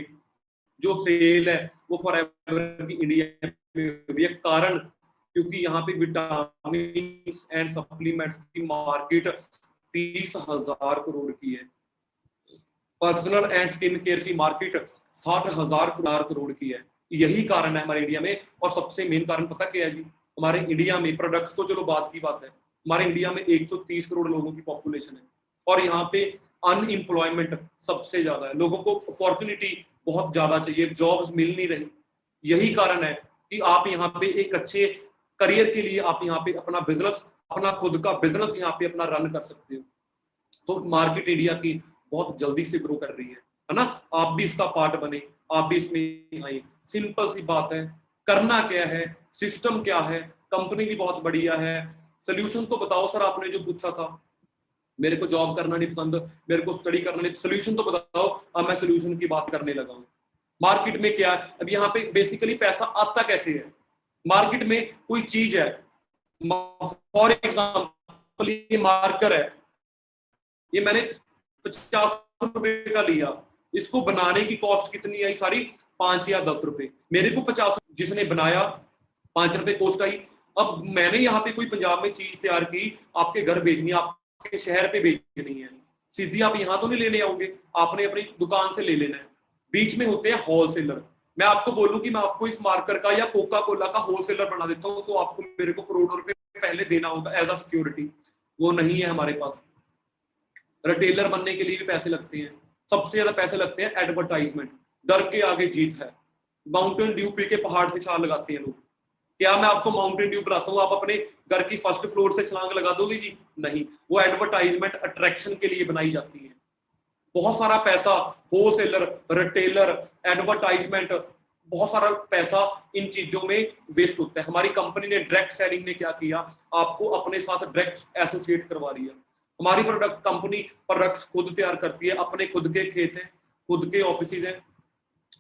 जो सेल है वो फॉरएवर की इंडिया में भी है। कारण क्योंकि यहाँ पे विटामिन एंड सप्लीमेंट्स की मार्केट 30,000 करोड़ की है। पर्सनल एंड स्किन केयर की मार्केट 60,000 करोड़ की है। यही कारण है हमारे इंडिया में। और सबसे मेन कारण पता क्या है जी? हमारे इंडिया में प्रोडक्ट्स को, चलो बात की बात है, हमारे इंडिया में 130 करोड़ लोगों की पॉपुलेशन है और यहाँ पे अनएम्प्लॉयमेंट सबसे ज्यादा है। लोगों को अपॉर्चुनिटी बहुत ज्यादा चाहिए, जॉब्स मिल नहीं रही। यही कारण है कि आप यहाँ पे एक अच्छे करियर के लिए आप यहाँ पे अपना बिजनेस, अपना खुद का बिजनेस यहाँ पे अपना रन कर सकते हो। तो मार्केट इंडिया की बहुत जल्दी से ग्रो कर रही है ना? आप भी इसका पार्ट बने, आप भी इसमें आए। सिंपल सी बात है। करना क्या है, सिस्टम क्या है, कंपनी भी बहुत बढ़िया है। सोल्यूशन तो बताओ सर, आपने जो पूछा था, मेरे को जॉब करना नहीं पसंद, मेरे को स्टडी करना नहीं, सोल्यूशन तो बताओ। अब मैं सोल्यूशन की बात करने लगा हूं। मार्केट में क्या है? अब यहाँ पे बेसिकली पैसा आता कैसे है? मार्केट में कोई चीज है, फॉर एग्जाम्पल ये मार्कर है, ये मैंने 50 रुपए का लिया, इसको बनाने की कॉस्ट कितनी आई? सारी 5 या 10 रुपए। मेरे को 50, जिसने बनाया 5 रुपए कॉस्ट आई। अब मैंने यहाँ पे कोई पंजाब में चीज तैयार की, आपके घर भेजनी, आपके शहर पे भेजनी है, सीधी आप यहाँ तो नहीं लेने आओगे, आपने अपनी दुकान से ले लेना है। बीच में होते हैं होलसेलर। मैं आपको बोलूं कि मैं आपको इस मार्कर का या कोका कोला का होलसेलर बना देता हूँ, तो आपको मेरे को करोड़ों रुपए पहले देना होगा एज अ सिक्योरिटी। वो नहीं है हमारे पास। रिटेलर बनने के लिए भी पैसे लगते हैं। सबसे ज्यादा पैसे लगते हैं एडवर्टाइजमेंट। डर के आगे जीत है। माउंटेन ड्यू पी के पहाड़ से छलांग लगाते हैं लोग। क्या मैं आपको माउंटेन ड्यू पिलाता हूँ, आप अपने घर की फर्स्ट फ्लोर से छलांग लगा दोगे जी? नहीं। वो एडवर्टाइजमेंट अट्रैक्शन के लिए बनाई जाती है। बहुत सारा पैसा होलसेलर, रिटेलर, एडवर्टाइजमेंट, बहुत सारा पैसा इन चीजों में वेस्ट होता है। हमारी कंपनी ने डायरेक्ट सेलिंग ने क्या किया? आपको अपने साथ डायरेक्ट एसोसिएट करवा लिया। हमारी प्रोडक्ट कंपनी प्रोडक्ट्स खुद तैयार करती है, अपने खुद के खेत हैं, खुद के ऑफिस हैं,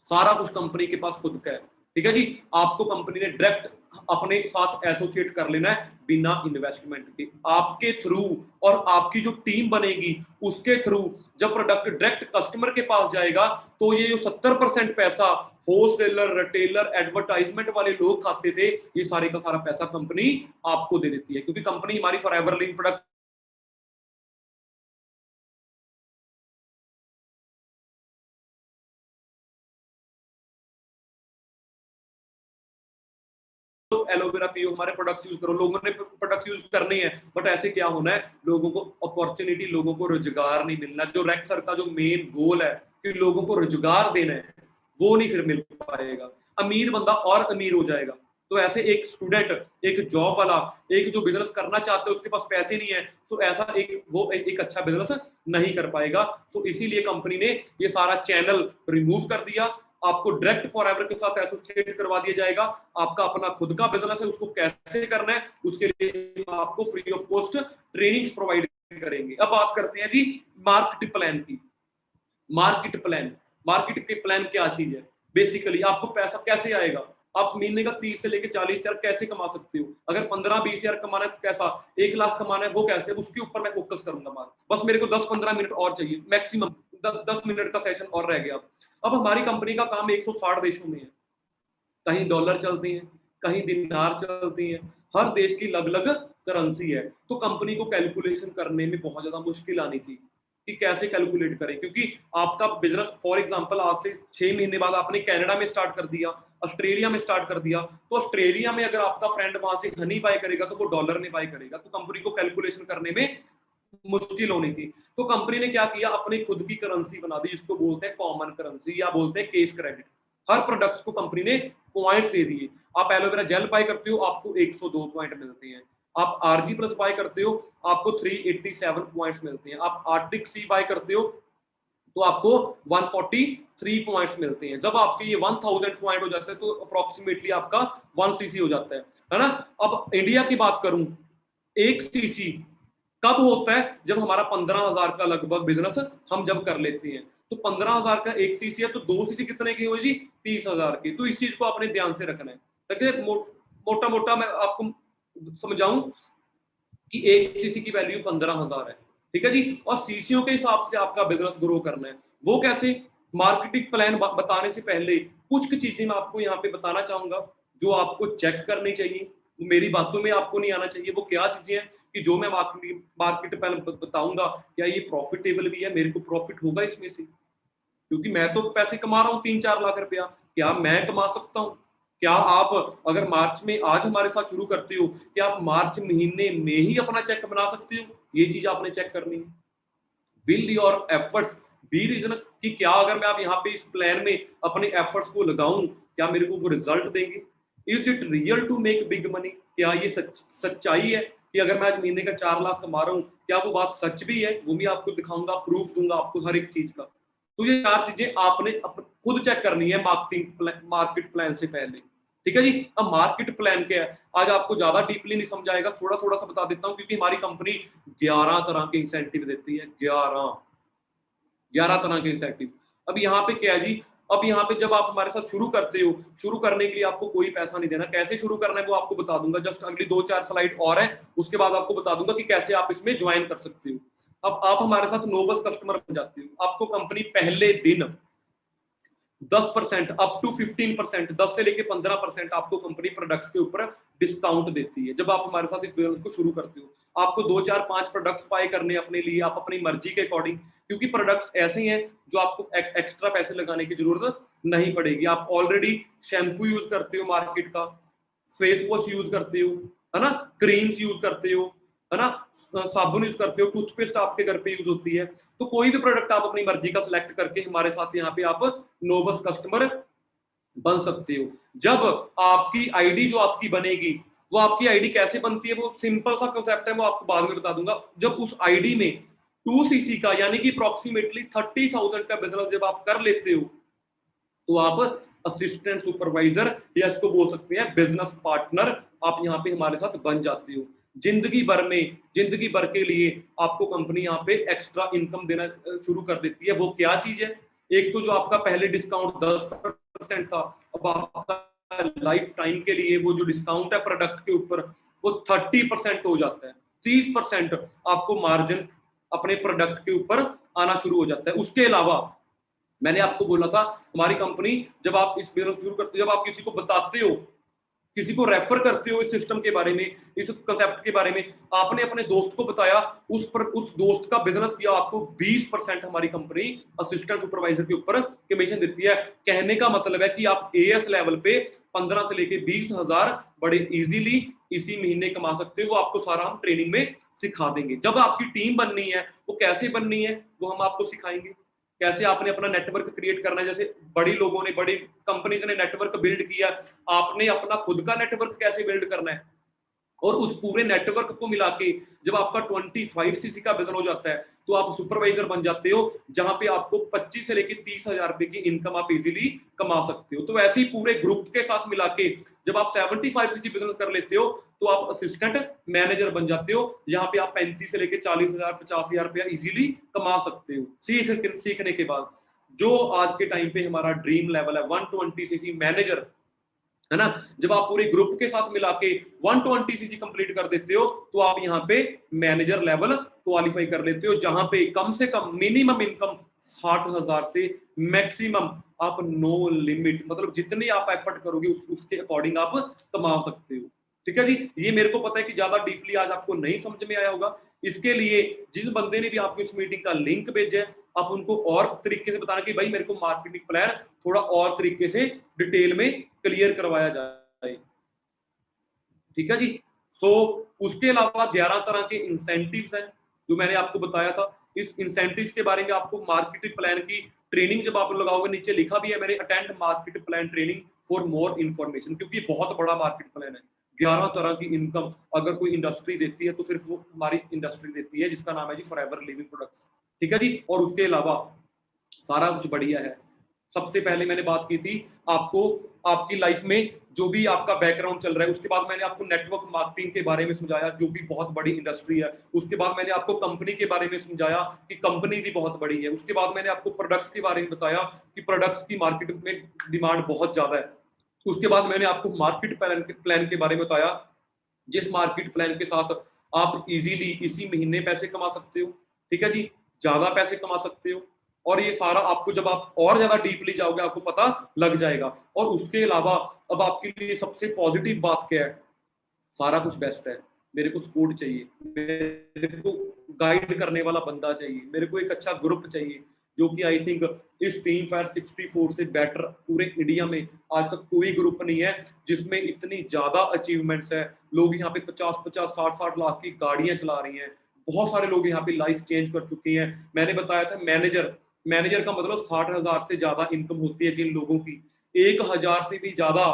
सारा कुछ कंपनी के पास खुद का है। ठीक है जी। आपको कंपनी ने डायरेक्ट अपने साथ एसोसिएट कर लेना है बिना इन्वेस्टमेंट के। आपके थ्रू और आपकी जो टीम बनेगी उसके थ्रू जब प्रोडक्ट डायरेक्ट कस्टमर के पास जाएगा, तो ये जो 70% पैसा होलसेलर, रिटेलर, एडवर्टाइजमेंट वाले लोग खाते थे, ये सारे का सारा पैसा कंपनी आपको दे देती है। क्योंकि कंपनी हमारी फॉरएवर लिविंग प्रोडक्ट एलोवेरा पियो, हमारे प्रोडक्ट्स यूज करो। लोगों ने प्रोडक्ट्स यूज करने हैं, बट ऐसे क्या होना है? लोगों को अपॉर्चुनिटी, लोगों को रोजगार नहीं मिलना। जो रेक्ट सर का जो मेन गोल है कि लोगों को रोजगार देना है, वो नहीं फिर मिल पाएगा। अमीर बंदा और अमीर हो जाएगा। तो ऐसे एक स्टूडेंट, एक जॉब वाला, एक जो बिजनेस करना चाहते हैं उसके पास पैसे नहीं है, तो ऐसा एक अच्छा बिजनेस नहीं कर पाएगा। तो इसीलिए कंपनी ने ये सारा चैनल रिमूव कर दिया। आपको डायरेक्ट फॉरएवर के साथ एसोसिएट करवा दिया जाएगा। आपका अपना खुद का बिजनेस है, उसको कैसे करना है उसके लिए आपको free of cost trainings provide करेंगे। अब बात करते हैं जी मार्केट प्लान की। मार्केट प्लान, मार्केट के प्लान क्या चीज है? बेसिकली आपको पैसा कैसे आएगा? आप महीने का 30 से लेकर 40 हजार कैसे कमा सकते हो? अगर 15-20 हजार कमाना है कैसा? 1 लाख कमाना है वो कैसे? उसके ऊपर मैं फोकस करूंगा। बस मेरे को 10-15 मिनट और चाहिए, मैक्सिमम 10 मिनट का सेशन और रह गया। अब हमारी कंपनी का काम 160 देशों में है। कहीं डॉलर चलती हैं, कहीं दिनार चलती हैं, हर देश की अलग अलग करेंसी है। तो कंपनी को कैलकुलेशन करने में बहुत ज्यादा मुश्किल आनी थी कि कैसे कैलकुलेट करें। क्योंकि आपका बिजनेस फॉर एग्जांपल आज से 6 महीने बाद आपने कनाडा में स्टार्ट कर दिया, ऑस्ट्रेलिया में स्टार्ट कर दिया, तो ऑस्ट्रेलिया में अगर आपका फ्रेंड वहां से हनी बाय करेगा तो वो डॉलर में बाय करेगा। तो कंपनी को कैलकुलेशन करने में मुश्किल होनी थी। तो कंपनी ने क्या किया? अपनी खुद की करेंसी बना दी, जिसको बोलते हैं कॉमन करेंसी या बोलते हैं केस क्रेडिट। हर प्रोडक्ट्स को कंपनी ने पॉइंट्स दे दिए। आप एलोवेरा जेल बाय करते हो, आपको 102 पॉइंट मिलते हैं। आप आरजी प्लस बाय करते हो, आपको 387 पॉइंट्स मिलते हैं। आप आर्टिक सी बाय करते हो तो आपको 143 पॉइंट्स मिलते हैं। जब आपके ये 1000 पॉइंट हो जाते हैं तो अप्रोक्सीमेटली आपका 1 सीसी हो जाता है ना? अब इंडिया की बात करूं, 1 सीसी कब होता है? जब हमारा 15,000 का लगभग बिजनेस हम जब कर लेते हैं। तो 15,000 का एक सीसी है, तो 2 सीसी कितने की हुई जी? 30,000 की। तो इस चीज को आपने ध्यान से रखना है, ताकि मोटा मोटा मैं आपको समझाऊं कि एक सीसी की वैल्यू 15,000 है, ठीक है जी। और सीसीओ के हिसाब से आपका बिजनेस ग्रो करना है। वो कैसे? मार्केटिंग प्लान बताने से पहले कुछ चीजें मैं आपको यहाँ पे बताना चाहूंगा जो आपको चेक करनी चाहिए, मेरी बातों में आपको नहीं आना चाहिए। वो क्या चीजें हैं कि जो मैं मार्केट प्लान बताऊंगा, क्या ये प्रॉफिटेबल भी है, मेरे को प्रॉफिट होगा इसमें से, क्योंकि मैं तो पैसे कमा रहा हूँ 3-4 लाख रुपया, क्या मैं कमा सकता हूँ? क्या आप अगर मार्च में आज हमारे साथ शुरू करते हो, क्या आप मार्च महीने में ही अपना चेक बना सकते हो? ये चीज आपने चेक करनी है। Will your efforts be reason, कि क्या अगर मैं आप यहाँ पे इस प्लान में अपने एफर्ट्स को लगाऊं, क्या मेरे को वो रिजल्ट देंगे? Is it real to make big money? क्या ये सच्चाई है कि अगर मैं आज महीने का 4 लाख कमा रहा हूँ, क्या वो बात सच भी है? वो भी आपको दिखाऊंगा, प्रूफ दूंगा आपको हर एक चीज का। तो ये 4 चीजें आपने खुद चेक करनी है मार्केट प्लान से पहले, ठीक है जी। अब मार्केट प्लान क्या है, आज आपको ज्यादा डीपली नहीं समझाएगा, थोड़ा थोड़ा सा बता देता हूँ, क्योंकि हमारी कंपनी 11 तरह के इंसेंटिव देती है। 11 तरह के इंसेंटिव। अब यहाँ पे क्या है जी, अब यहाँ पे जब आप हमारे साथ शुरू करते हो, शुरू करने के लिए आपको कोई पैसा नहीं देना। कैसे शुरू करना है वो आपको बता दूंगा, जस्ट अगली 2-4 स्लाइड और है, उसके बाद आपको बता दूंगा कि कैसे आप इसमें ज्वाइन कर सकते हो। अब आप हमारे साथ नोबस कस्टमर बन जाते हो, आपको कंपनी पहले दिन 10% अप टू 15%, 10 से लेके 15% आपको कंपनी प्रोडक्ट्स के ऊपर डिस्काउंट देती है जब आप हमारे साथ इस बिजनेस को शुरू करते हो। आपको 2-4-5 प्रोडक्ट्स बाय करने अपने लिए, आप अपनी मर्जी के अकॉर्डिंग, क्योंकि प्रोडक्ट्स ऐसे हैं जो आपको एक्स्ट्रा पैसे लगाने की जरूरत नहीं पड़ेगी। आप ऑलरेडी शैम्पू यूज करते हो मार्केट का, फेस वॉश यूज करते हो, है ना, क्रीम्स यूज करते हो, है ना, साबुन यूज करते हो, टूथपेस्ट आपके घर पे यूज होती है। तो कोई भी प्रोडक्ट आप अपनी मर्जी का सिलेक्ट करके हमारे साथ यहाँ पे आप नोबस कस्टमर बन सकते हो। जब आपकी आईडी जो आपकी बनेगी, वो आपकी आईडी कैसे बनती है, वो सिंपल सा कंसेप्ट है, वो आपको बाद में बता दूंगा। जब उस आईडी में 2 सीसी का यानी कि अप्रोक्सीमेटली 30,000 का बिजनेस जब आप कर लेते हो, तो आप असिस्टेंट सुपरवाइजर या इसको बोल सकते हैं बिजनेस पार्टनर, आप यहाँ पे हमारे साथ बन जाते हो। जिंदगी भर के लिए आपको कंपनी यहाँ पे एक्स्ट्रा इनकम देना शुरू कर देती है। वो क्या चीज है? एक तो जो आपका पहले डिस्काउंट 10% था, अब आपका लाइफ टाइम के लिए वो जो डिस्काउंट है प्रोडक्ट के ऊपर, वो 30% हो जाता है। 30% आपको मार्जिन अपने प्रोडक्ट के ऊपर आना शुरू हो जाता है। उसके अलावा मैंने आपको बोला था, हमारी कंपनी जब आप इस बिजनेस शुरू करते हो, जब आप किसी को बताते हो, किसी को रेफर करते हो इस सिस्टम के बारे में, इस कंसेप्ट के बारे में, आपने अपने दोस्त को बताया, उस दोस्त का बिजनेस किया, आपको 20% हमारी कंपनी असिस्टेंट सुपरवाइजर के ऊपर कमीशन देती है। कहने का मतलब है कि आप एएस लेवल पे 15 से लेके 20,000 बड़े इजीली इसी महीने कमा सकते हो। वो आपको सारा हम ट्रेनिंग में सिखा देंगे। जब आपकी टीम बननी है, वो कैसे बननी है वो हम आपको सिखाएंगे। कैसे आपने अपना नेटवर्क क्रिएट करना है, जैसे बड़ी लोगों ने, बड़ी कंपनीज ने नेटवर्क बिल्ड किया, आपने अपना खुद का नेटवर्क कैसे बिल्ड करना है। और उस पूरे नेटवर्क को मिला के जब आपका 25 सीसी का बिजनेस हो जाता है, तो आप सुपरवाइजर बन जाते हो, जहां पे आपको 25 से लेके 30,000 रुपए की इनकम आप इजीली कमा सकते हो। तो ऐसे ही पूरे ग्रुप के साथ मिला के जब आप 75 सीसी बिजनेस कर लेते हो, तो आप असिस्टेंट मैनेजर बन जाते हो, जहां पे आप 35 से लेके 40,000 50,000 रुपया इजीली कमा सकते हो। सीखने के बाद जो आज के टाइम पे हमारा ड्रीम लेवल है 120 सीसी मैनेजर, है ना, जब आप पूरे ग्रुप के साथ मिला के 120 सीसी कंप्लीट कर देते हो, तो आप यहाँ पे मैनेजर लेवल क्वालिफाई कर लेते हो, जहां पे कम से कम मिनिमम इनकम 60,000 से मैक्सिमम आप नो लिमिट, मतलब जितने आप एफर्ट करोगे उसके अकॉर्डिंग आप कमा सकते हो। ठीक है जी। ये मेरे को पता है कि ज्यादा डीपली आज आपको नहीं समझ में आया होगा। इसके लिए जिस बंदे ने भी आपको इस मीटिंग का लिंक भेजा है, आप उनको और तरीके से बताना कि भाई मेरे को मार्केटिंग प्लान थोड़ा और तरीके से डिटेल में क्लियर करवाया जाए। ठीक है जी। सो उसके अलावा 11 तरह के इंसेंटिव्स हैं जो मैंने आपको बताया था। इस इंसेंटिव्स के बारे में आपको मार्केटिंग प्लान की ट्रेनिंग जब आप लगाओगे, नीचे लिखा भी है मैंने, attend market plan training for more information, क्योंकि बहुत बड़ा मार्केट प्लान है। 11 तरह की इनकम अगर कोई इंडस्ट्री देती है तो सिर्फ वो हमारी इंडस्ट्री देती है, जिसका नाम है जी फॉरएवर लिविंग प्रोडक्ट्स। ठीक है जी। और उसके अलावा सारा कुछ बढ़िया है। सबसे पहले मैंने बात की थी आपको आपकी लाइफ में जो भी आपका बैकग्राउंड चल रहा है, उसके बाद मैंने आपको नेटवर्क मार्केटिंग के बारे में समझाया जो भी बहुत बड़ी इंडस्ट्री है, उसके बाद मैंने आपको कंपनी के बारे में समझाया कि कंपनी भी बहुत बड़ी है, उसके बाद मैंने आपको प्रोडक्ट्स के बारे में बताया कि प्रोडक्ट्स की मार्केट में डिमांड बहुत ज्यादा है, उसके बाद मैंने आपको मार्केट प्लान के बारे में बताया जिस मार्केट प्लान के साथ आप इजीली इसी महीने पैसे कमा सकते हो, ठीक है जी, ज्यादा पैसे कमा सकते हो। और ये सारा आपको जब आप और ज्यादा डीपली जाओगे आपको पता लग जाएगा। और उसके अलावा अब आपके लिए सबसे पॉजिटिव बात क्या है, सारा कुछ बेस्ट है, मेरे को सपोर्ट चाहिए, मेरे को गाइड करने वाला बंदा चाहिए, मेरे को एक अच्छा ग्रुप चाहिए, जो कि आई थिंक इस टीम फायर 64 से बेटर पूरे इंडिया में आज तक कोई ग्रुप नहीं है जिसमें इतनी ज्यादा अचीवमेंट्स है। लोग यहाँ पे 50-50 60-60 लाख की गाड़ियां चला रही हैं, बहुत सारे लोग यहाँ पे लाइफ चेंज कर चुके हैं। मैंने बताया था मैनेजर का मतलब 60,000 से ज्यादा इनकम होती है जिन लोगों की, 1,000 से भी ज्यादा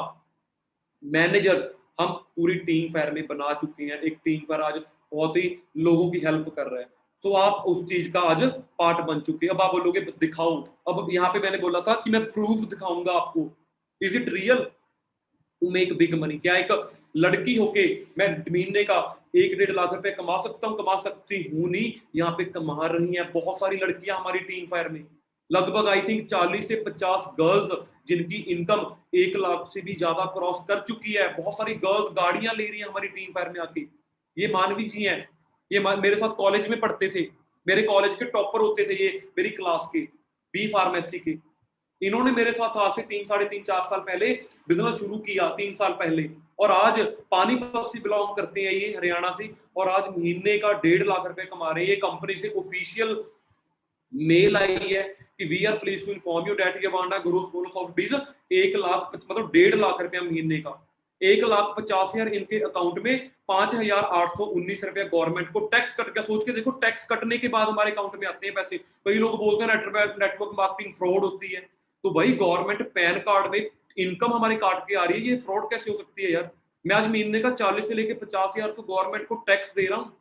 मैनेजर्स हम पूरी टीम फायर में बना चुके हैं। एक टीम फायर आज बहुत ही लोगों की हेल्प कर रहा है, तो आप उस चीज का आज पार्ट बन चुके हैं। अब आप बोलोगे दिखाओ, अब यहाँ पे मैंने बोला था कि मैं प्रूफ दिखाऊंगा आपको, is it real to make big money? क्या एक लड़की होके मैं महीने का 1-1.5 लाख रुपए कमा सकता हूँ? कमा सकती हूँ नहीं, यहाँ पे कमा रही हैं बहुत सारी लड़कियां हमारी टीम फायर में, लगभग आई थिंक 40 से 50 गर्ल्स जिनकी इनकम 1 लाख से भी ज्यादा क्रॉस कर चुकी है। बहुत सारी गर्ल्स गाड़ियां ले रही हैं हमारी टीम फायर में आके। ये मानवी जी हैं, ये मेरे साथ कॉलेज में पढ़ते थे, मेरे कॉलेज के टॉपर होते थे ये मेरी क्लास के, बी फार्मेसी के। इन्होंने मेरे साथ आज से 3-3.5-4 साल पहले बिजनेस शुरू किया, 3 साल पहले, और आज पानीपत से बिलोंग करते हैं ये, हरियाणा से, और आज महीने का 1.5 लाख रुपए कमा रहे हैं। ये कंपनी से ऑफिशियल मेल आई है कि we are please to inform you that ये वांडा ग्रोथ बोनस ऑफ डीज 1 लाख मतलब 1.5 लाख रुपया महीने का, 1,50,000 इनके अकाउंट में, 5,819 रुपया गवर्नमेंट को टैक्स कट के। सोच के देखो, टैक्स कटने के बाद हमारे अकाउंट में आते हैं पैसे। कई लोग बोलते हैं नेटवर्क मार्केटिंग फ्रॉड होती है, तो भाई गवर्नमेंट पैन कार्ड में इनकम हमारी काट के आ रही है, ये फ्रॉड कैसे हो सकती है यार? मैं आज महीने का 40 से लेके 50,000 तो गवर्नमेंट को टैक्स दे रहा हूँ,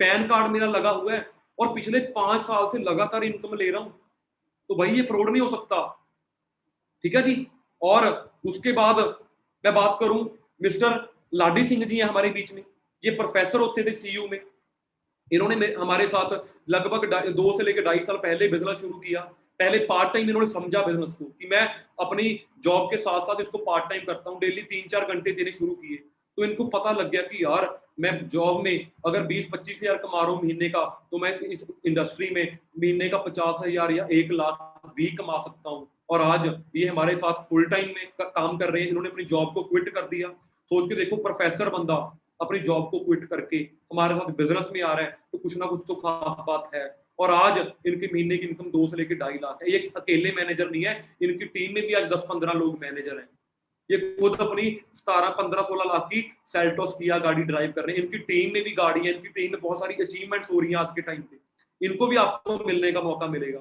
पैन कार्ड मेरा लगा हुआ है और पिछले 5 साल से लगातार इनकम ले रहा हूं, तो भाई ये फ्रॉड नहीं हो सकता, ठीक है जी। और उसके बाद मैं बात करूं, मिस्टर लाडी सिंह जी हैं हमारे बीच में, ये प्रोफेसर होते थे सीयू में। इन्होंने हमारे साथ लगभग 2 से लेकर 2.5 साल पहले बिजनेस शुरू किया। पहले पार्ट टाइम इन्होंने समझा बिजनेस को कि मैं अपनी जॉब के साथ साथ इसको पार्ट टाइम करता हूँ, डेली 3-4 घंटे देने शुरू किए। तो इनको पता लग गया कि यार मैं जॉब में अगर 20-25 हजार कमा रहा हूँ महीने का, तो मैं इस इंडस्ट्री में महीने का 50,000 या 1 लाख भी कमा सकता हूँ। और आज ये हमारे साथ फुल टाइम में काम कर रहे हैं। इन्होंने अपनी जॉब को क्विट कर दिया। सोच के देखो, प्रोफेसर बंदा अपनी जॉब को क्विट करके हमारे साथ बिजनेस में आ रहा है, तो कुछ ना कुछ तो खास बात है। और आज इनके महीने की इनकम 2 से लेकर 2.5 लाख है। ये अकेले मैनेजर नहीं है, इनकी टीम में भी आज 10-15 लोग मैनेजर हैं। ये खुद अपनी 17-15-16 लाख की सेल्टोस किया गाड़ी ड्राइव कर रहे हैं। इनकी टीम में भी गाड़ी है, इनकी टीम में बहुत सारी अचीवमेंट्स हो रही हैं आज के टाइम पे, इनको भी आपको मिलने का मौका मिलेगा।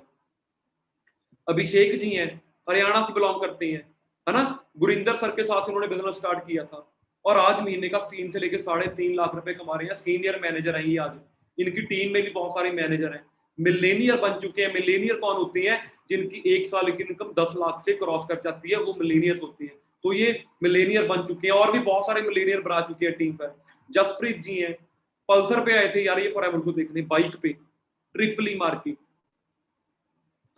अभिषेक जी हैं, हरियाणा से बिलोंग करते हैं, है ना। गुरिंदर सर के साथ इन्होंने बिजनेस स्टार्ट किया था और आज महीने का 3 से लेकर 3.5 लाख रुपए कमा रहे हैं। सीनियर मैनेजर हैं ये आज। इनकी टीम में भी बहुत सारे मैनेजर हैं, मिलेनियर बन चुके हैं। मिलेनियर कौन होती है? जिनकी 1 साल की इनकम 10 लाख से क्रॉस कर जाती है, वो मिलेनियर्स होती है। तो ये मिलेनियर बन चुके हैं और भी बहुत सारे मिलेनियर बना चुके हैं टीम पर। जसप्रीत जी हैं, पल्सर पे आए थे यार ये फॉरएवर को देखने, बाइक पे ट्रिपली मार के,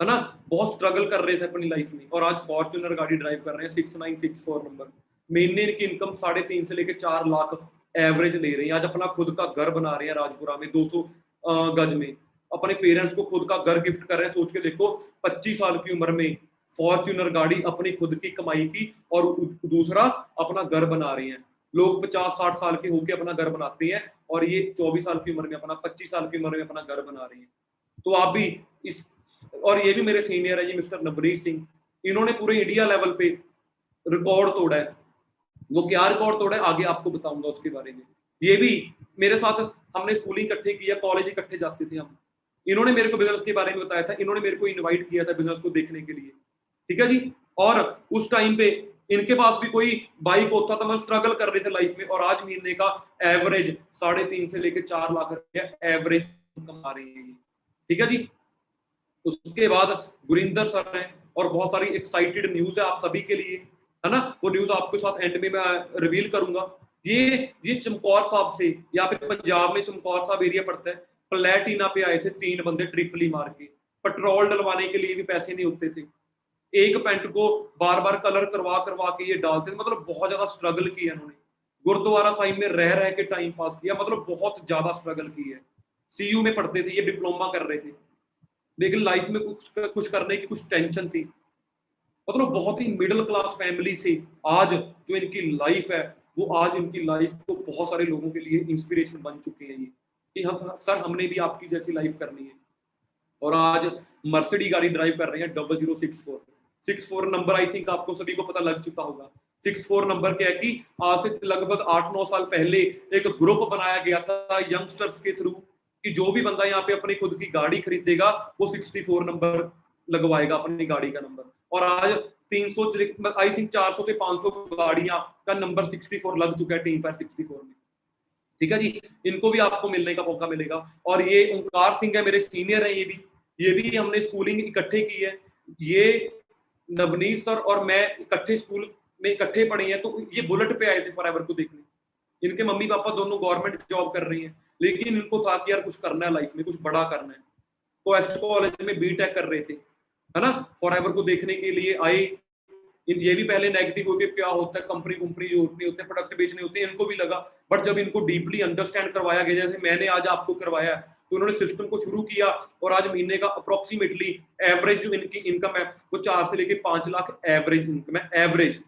है ना। बहुत स्ट्रगल कर रहे थे अपनी लाइफ में और आज फॉर्च्यूनर गाड़ी ड्राइव कर रहे हैं 6964 नंबर। महीने की इनकम 3.5 से लेकर 4 लाख एवरेज ले रहे हैं। आज अपना खुद का घर बना रहे हैं राजपुरा में 200 गज में, अपने पेरेंट्स को खुद का घर गिफ्ट कर रहे हैं। सोच के देखो, 25 साल की उम्र में फॉर्च्यूनर गाड़ी अपनी खुद की कमाई की और दूसरा अपना घर बना रहे हैं। लोग 50-60 साल के होके अपना घर बनाते हैं और ये 24 साल की उम्र में अपना 25 साल की उम्र में अपना घर बना रही है। तो आप भी इस, और ये भी मेरे सीनियर है, ये मिस्टर नवनीत सिंह, इन्होंने पूरे इंडिया लेवल पे रिकॉर्ड तोड़ा है। वो क्या रिकॉर्ड तोड़ा है आगे आपको बताऊंगा उसके बारे में। ये भी मेरे साथ, हमने स्कूलिंग इकट्ठे किया, कॉलेज इकट्ठे जाते थे हम। इन्होंने मेरे को बिजनेस के बारे में बताया था, इन्होंने मेरे को इनवाइट किया था बिजनेस को देखने के लिए, ठीक है जी। और उस टाइम पे इनके पास भी कोई बाइक होता था, मतलब स्ट्रगल कर रहे थे लाइफ में, और आज महीने का एवरेज 3.5 से लेकर 4 लाख रुपया एवरेज कमा रही है, ठीक है जी। उसके बाद गुरिंदर सर हैं, और बहुत सारी एक्साइटेड न्यूज है आप सभी के लिए, है ना। वो न्यूज आपके साथ एंड में मैं रिवील करूंगा। ये चमकौर साहब से, यहाँ पे पंजाब में चमकौर साहब एरिया पड़ता है, प्लेटिना पे आए थे 3 बंदे ट्रिपली मार के, पेट्रोल डलवाने के लिए भी पैसे नहीं होते थे, एक पैंट को बार बार कलर करवा करवा के ये डालते थे, मतलब बहुत ज्यादा स्ट्रगल किया इन्होंने, गुरुद्वारा साहिब में रह के टाइम पास किया, मतलब बहुत ज्यादा स्ट्रगल की है। सीयू में पढ़ते थे, ये डिप्लोमा कर रहे थे, लेकिन लाइफ में कुछ करने की कुछ टेंशन थी, मतलब बहुत ही मिडिल क्लास फैमिली से आज जो इनकी लाइफ है, वो आज इनकी लाइफ को बहुत सारे लोगों के लिए इंस्पिरेशन बन चुके हैं ये, कि हम सर हमने भी आपकी जैसी लाइफ करनी है। और आज मर्सिडीज गाड़ी ड्राइव कर रहे हैं 0064 नंबर, आई थिंक आपको सभी को पता लग चुका होगा। 64 नंबर क्या है कि आज से लगभग 8-9 साल पहले एक ग्रुप बनाया गया था यंगस्टर्स के थ्रू, कि जो भी बंदा यहाँ पे अपनी खुद की गाड़ी खरीदेगा वो 64 नंबर लगवाएगा अपनी गाड़ी का नंबर। और आज 300 आई थिंक 400 से 500 गाड़ियां का नंबर 64 लग चुका है टीम फायर 64 में। ठीक है जी, इनको भी आपको मिलने का मौका मिलेगा। और ये ओंकार सिंह है, मेरे सीनियर है, ये भी हमने स्कूलिंग इकट्ठे की है, ये नवनीत सर और मैं इकट्ठे स्कूल में इकट्ठे पढ़े हैं, तो ये बुलेट पे आए थे फॉरएवर को देखने। इनके मम्मी पापा दोनों गवर्नमेंट जॉब कर रही हैं, लेकिन इनको था कि यार कुछ करना है लाइफ में, कुछ बड़ा करना है, क्वेस्ट कॉलेज में बीटेक कर रहे थे, है ना, फॉरएवर को देखने के लिए आए। ये भी पहले नेगेटिव हो गए, क्या होता है कंपनी जो उतनी होते हैं, प्रोडक्ट बेचने होते हैं, इनको भी लगा। बट जब इनको डीपली अंडरस्टैंड करवाया गया, जैसे मैंने आज आपको करवाया, तो उन्होंने सिस्टम को शुरू किया, और आज महीने का अप्रोक्सीमेटली एवरेज जो इनकी इनकम है वो 4 से लेके 5 लाख एवरेज इनकम है, एवरेज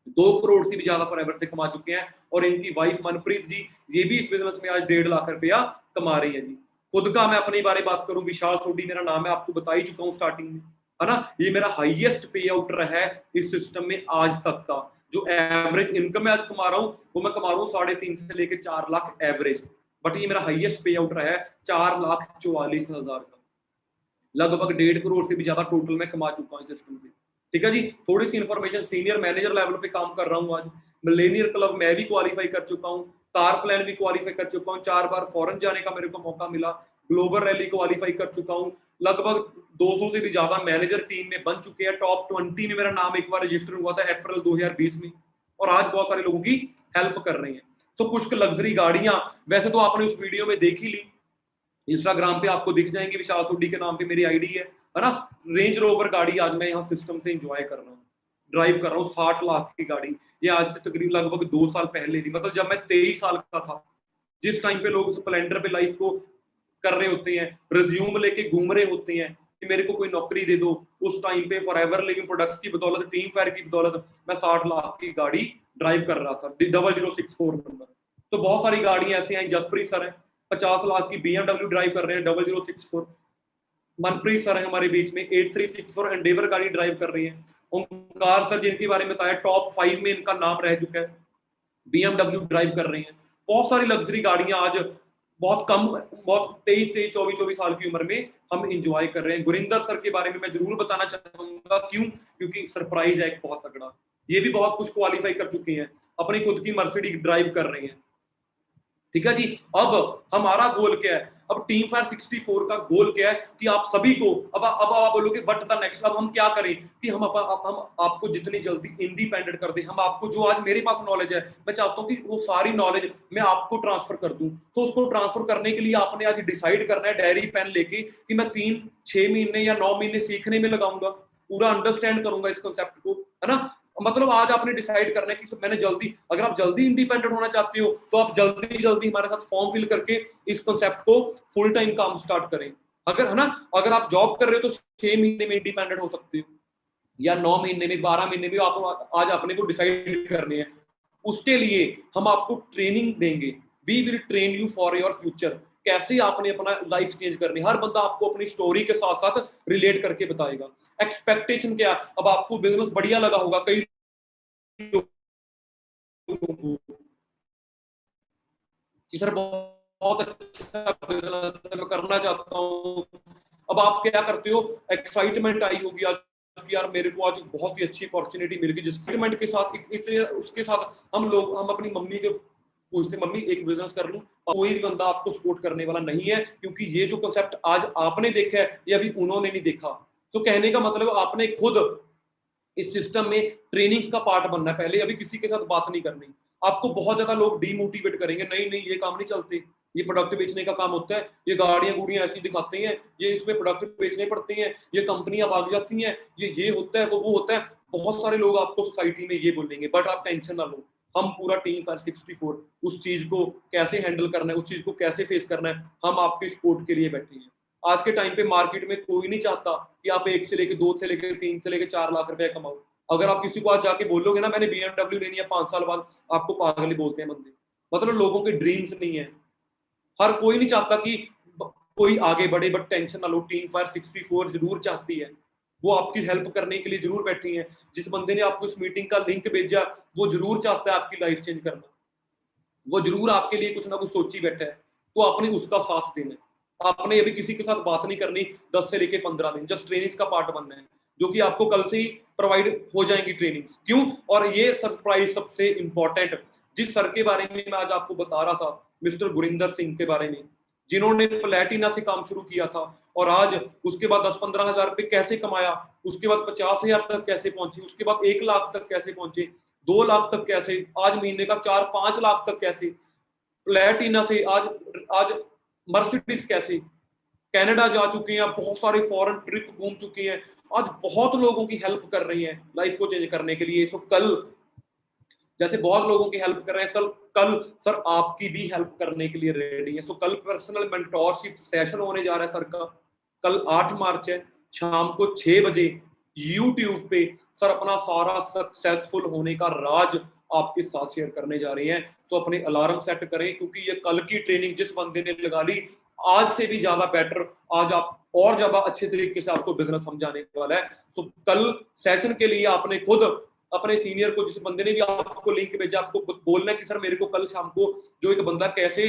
2 करोड़ से भी ज्यादा फॉरएवर से कमा चुके हैं। और इनकी वाइफ मनप्रीत जी, ये भी इस बिजनेस में आज 1.5 लाख रुपया कमा रही है जी। खुद का मैं अपने बारे बात करूं, विशाल सोडी मेरा नाम है, आपको बता ही चुका हूं स्टार्टिंग में, है ना। ये मेरा हाईएस्ट पे आउट रहा है इस सिस्टम में आज तक का, जो एवरेज इनकम मैं आज कमा रहा हूं वो मैं कमा रहा हूं 3.5 से लेके 4 लाख एवरेज। बट ये मेरा हाईएस्ट पे आउट रहा है 4,44,000 का, लगभग 1.5 करोड़ से भी ज्यादा टोटल मैं कमा चुका हूं सिस्टम से। ठीक है जी, थोड़ी सी इन्फॉर्मेशन, सीनियर मैनेजर लेवल पे काम कर रहा हूं आज, मिलेनियर क्लब मैं भी क्वालिफाई कर चुका हूं, कार प्लान भी क्वालिफाई कर चुका हूं, 4 बार फॉरेन जाने का मेरे को मौका मिला, ग्लोबल रैली क्वालिफाई कर चुका हूं, लगभग 200 से भी ज्यादा मैनेजर टीम में बन चुके हैं, टॉप 20 में मेरा नाम एक बार रजिस्टर हुआ था अप्रैल 2020 में, और आज बहुत सारे लोगों की हेल्प कर रहे हैं। तो कुछ लग्जरी गाड़ियां वैसे तो आपने उस वीडियो में देख ही ली, इंस्टाग्राम पे आपको दिख जाएंगे, विशाल सोडी के नाम पे मेरी आईडी है ना। रेंज रोवर गाड़ी आज मैं यहाँ सिस्टम से एंजॉय कर रहा हूँ, ड्राइव कर रहा हूँ, 60 लाख की गाड़ी। ये आज से तकरीबन लगभग 2 साल पहले थी, मतलब जब मैं 23 साल का था, जिस टाइम पे लोग स्प्लेंडर पे लाइफ को कर रहे होते हैं, रिज्यूम लेके घूम रहे होते हैं कि मेरे को कोई नौकरी दे दो, उस टाइम पे फॉरएवर लिविंग प्रोडक्ट्स की बदौलत, टीम फायर की बदौलत मैं 60 लाख की गाड़ी ड्राइव कर रहा था, 0064 नंबर। तो बहुत सारी गाड़ियां ऐसी हैं, जसप्रीत सर है 50 लाख की BMW ड्राइव कर रहे हैं 0064, मनप्रीत सर है हमारे बीच में 8364 एंडेवर गाड़ी ड्राइव कर रही है, ओंकार सर जिनके बारे में बताया टॉप 5 में इनका नाम रह चुका है, BMW ड्राइव कर रही हैं। बहुत सारी लग्जरी गाड़ियां आज बहुत कम, बहुत 23-24 साल की उम्र में हम इंजॉय कर रहे हैं। गुरिंदर सर के बारे में मैं जरूर बताना चाहूंगा, क्यों, क्योंकि सरप्राइज है एक बहुत तगड़ा, ये भी बहुत कुछ क्वालिफाई कर चुके हैं, अपनी खुद की मर्सिडीज ड्राइव कर रहे हैं। ठीक है जी, अब हमारा गोल क्या है, अब टीम फायर 64 का गोल क्या है कि आप सभी को, अब आप बोलोगे व्हाट द नेक्स्ट, अब हम क्या करें कि हम आपको जितनी जल्दी इंडिपेंडेंट कर दें। हम आपको जो आज मेरे पास नॉलेज है, मैं चाहता हूं कि वो सारी नॉलेज मैं आपको ट्रांसफर कर दूं। तो उसको ट्रांसफर करने के लिए आपने आज डिसाइड करना है डायरी पेन लेके कि मैं 3-6 महीने या 9 महीने सीखने में लगाऊंगा, पूरा अंडरस्टैंड करूंगा इस कॉन्सेप्ट को, है ना। मतलब आज आपने डिसाइड करना है कि मैंने जल्दी, अगर आप जल्दी इंडिपेंडेंट होना चाहते हो तो आप जल्दी हमारे साथ फॉर्म फिल करके इस कॉन्सेप्ट को फुल टाइम काम स्टार्ट करें। अगर, है ना, अगर आप जॉब कर रहे हो तो 6 महीने में इंडिपेंडेंट हो सकते हो, या 9 महीने में, 12 महीने में, आपको आज अपने को डिसाइड करने हैं। उसके लिए हम आपको ट्रेनिंग देंगे, we will train you for your future, कैसे आपने अपना लाइफ चेंज करनी। हर बंदा आपको अपनी स्टोरी के साथ साथ रिलेट करके बताएगा। एक्सपेक्टेशन क्या, अब आपको बिजनेस बढ़िया लगा होगा, कई कि सर बहुत अच्छा बिजनेस मैं करना चाहता हूँ। अब आप क्या करते हो, एक्साइटमेंट आई होगी आज कि यार मेरे को आज बहुत ही अच्छी अपॉर्चुनिटी मिल गई, जिस एक्साइटमेंट के साथ उसके साथ हम अपनी मम्मी के पूछते, मम्मी एक बिजनेस कर लूं, कोई बंदा आपको सपोर्ट करने वाला नहीं है, क्योंकि ये जो कॉन्सेप्ट आज आपने देखा है ये अभी उन्होंने नहीं देखा। तो कहने का मतलब आपने खुद इस सिस्टम में ट्रेनिंग्स का पार्ट बनना है पहले, अभी किसी के साथ बात नहीं करनी। आपको बहुत ज्यादा लोग डीमोटिवेट करेंगे, नहीं नहीं ये काम नहीं चलते, ये प्रोडक्ट बेचने का काम होता है, ये गाड़ियां गुड़ियां ऐसी दिखाते हैं, ये इसमें प्रोडक्ट बेचने पड़ते हैं, ये कंपनियां भाग जाती हैं, ये होता है वो होता है। बहुत सारे लोग आपको सोसाइटी में ये बोलेंगे, बट आप टेंशन ना लो, हम पूरा टीम फायर 64 उस चीज को कैसे हैंडल करना है, उस चीज को कैसे फेस करना है, हम आपके सपोर्ट के लिए बैठे हैं। आज के टाइम पे मार्केट में कोई नहीं चाहता कि आप 1 से लेके 2 से लेके 3 से लेके 4 लाख रुपए कमाओ। अगर आप किसी को आज जाके बोलोगे ना मैंने BMW लेनी है 5 साल बाद, आपको पागल ही बोलते हैं बंदे। मतलब लोगों के ड्रीम्स नहीं है, हर कोई नहीं चाहता कि कोई आगे बढ़े, बट टेंशन ना लो, टीम फायर 64 जरूर चाहती है, वो आपकी हेल्प करने के लिए जरूर बैठी है। जिस बंदे ने आपको इस मीटिंग का लिंक भेजा वो जरूर चाहता है आपकी लाइफ चेंज करना, वो जरूर आपके लिए कुछ ना कुछ सोची बैठा है, तो आपने उसका साथ देना है। आपने अभी किसी के साथ बात नहीं करनी 10 से लेके 15 दिन, जस्ट ट्रेनिंग्स का पार्ट बनना है, जो कि आपको कल से ही प्रोवाइड हो जाएंगी ट्रेनिंग। क्यों? और ये सरप्राइज सबसे इंपॉर्टेंट, जिस सर के बारे में मैं आज आपको बता रहा था, मिस्टर गुरिंदर सिंह के बारे में, जिन्होंने प्लेटिना से काम शुरू किया था और आज उसके बाद 10-15 हजार रुपए कैसे कमाया, उसके बाद 50,000 तक कैसे पहुंचे, उसके बाद 1 लाख तक कैसे पहुंचे, 2 लाख तक कैसे, आज महीने का 4-5 लाख तक कैसे, प्लेटिना से आज आज मर्सिडीज कैसे, कनाडा जा चुके हैं, बहुत सारे फॉरेन ट्रिप घूम चुके हैं, आज बहुत लोगों की हेल्प कर रही हैं लाइफ को चेंज करने के लिए। तो कल जैसे बहुत लोगों की हेल्प कर रहे हैं सर, कल सर आपकी भी हेल्प करने के लिए रेडी है। तो कल पर्सनल मेंटोरशिप सेशन होने जा रहा है सर का, कल 8 मार्च है, शाम को 6 बजे यूट्यूब पे सर अपना सारा सक्सेसफुल होने का राज आपके साथ शेयर करने जा रहे हैं। तो अपने अलार्म सेट करें, क्योंकि ये कल की ट्रेनिंग जिस बंदे ने लगा ली, आज से भी ज्यादा बेटर, आज आप और ज्यादा अच्छे तरीके से आपको बिजनेस समझाने वाला है। तो कल सेशन के लिए आपने खुद अपने सीनियर को, जिस बंदे ने भी आपको लिंक भेजा, आपको बोलना है कि सर मेरे को कल शाम को जो एक बंदा कैसे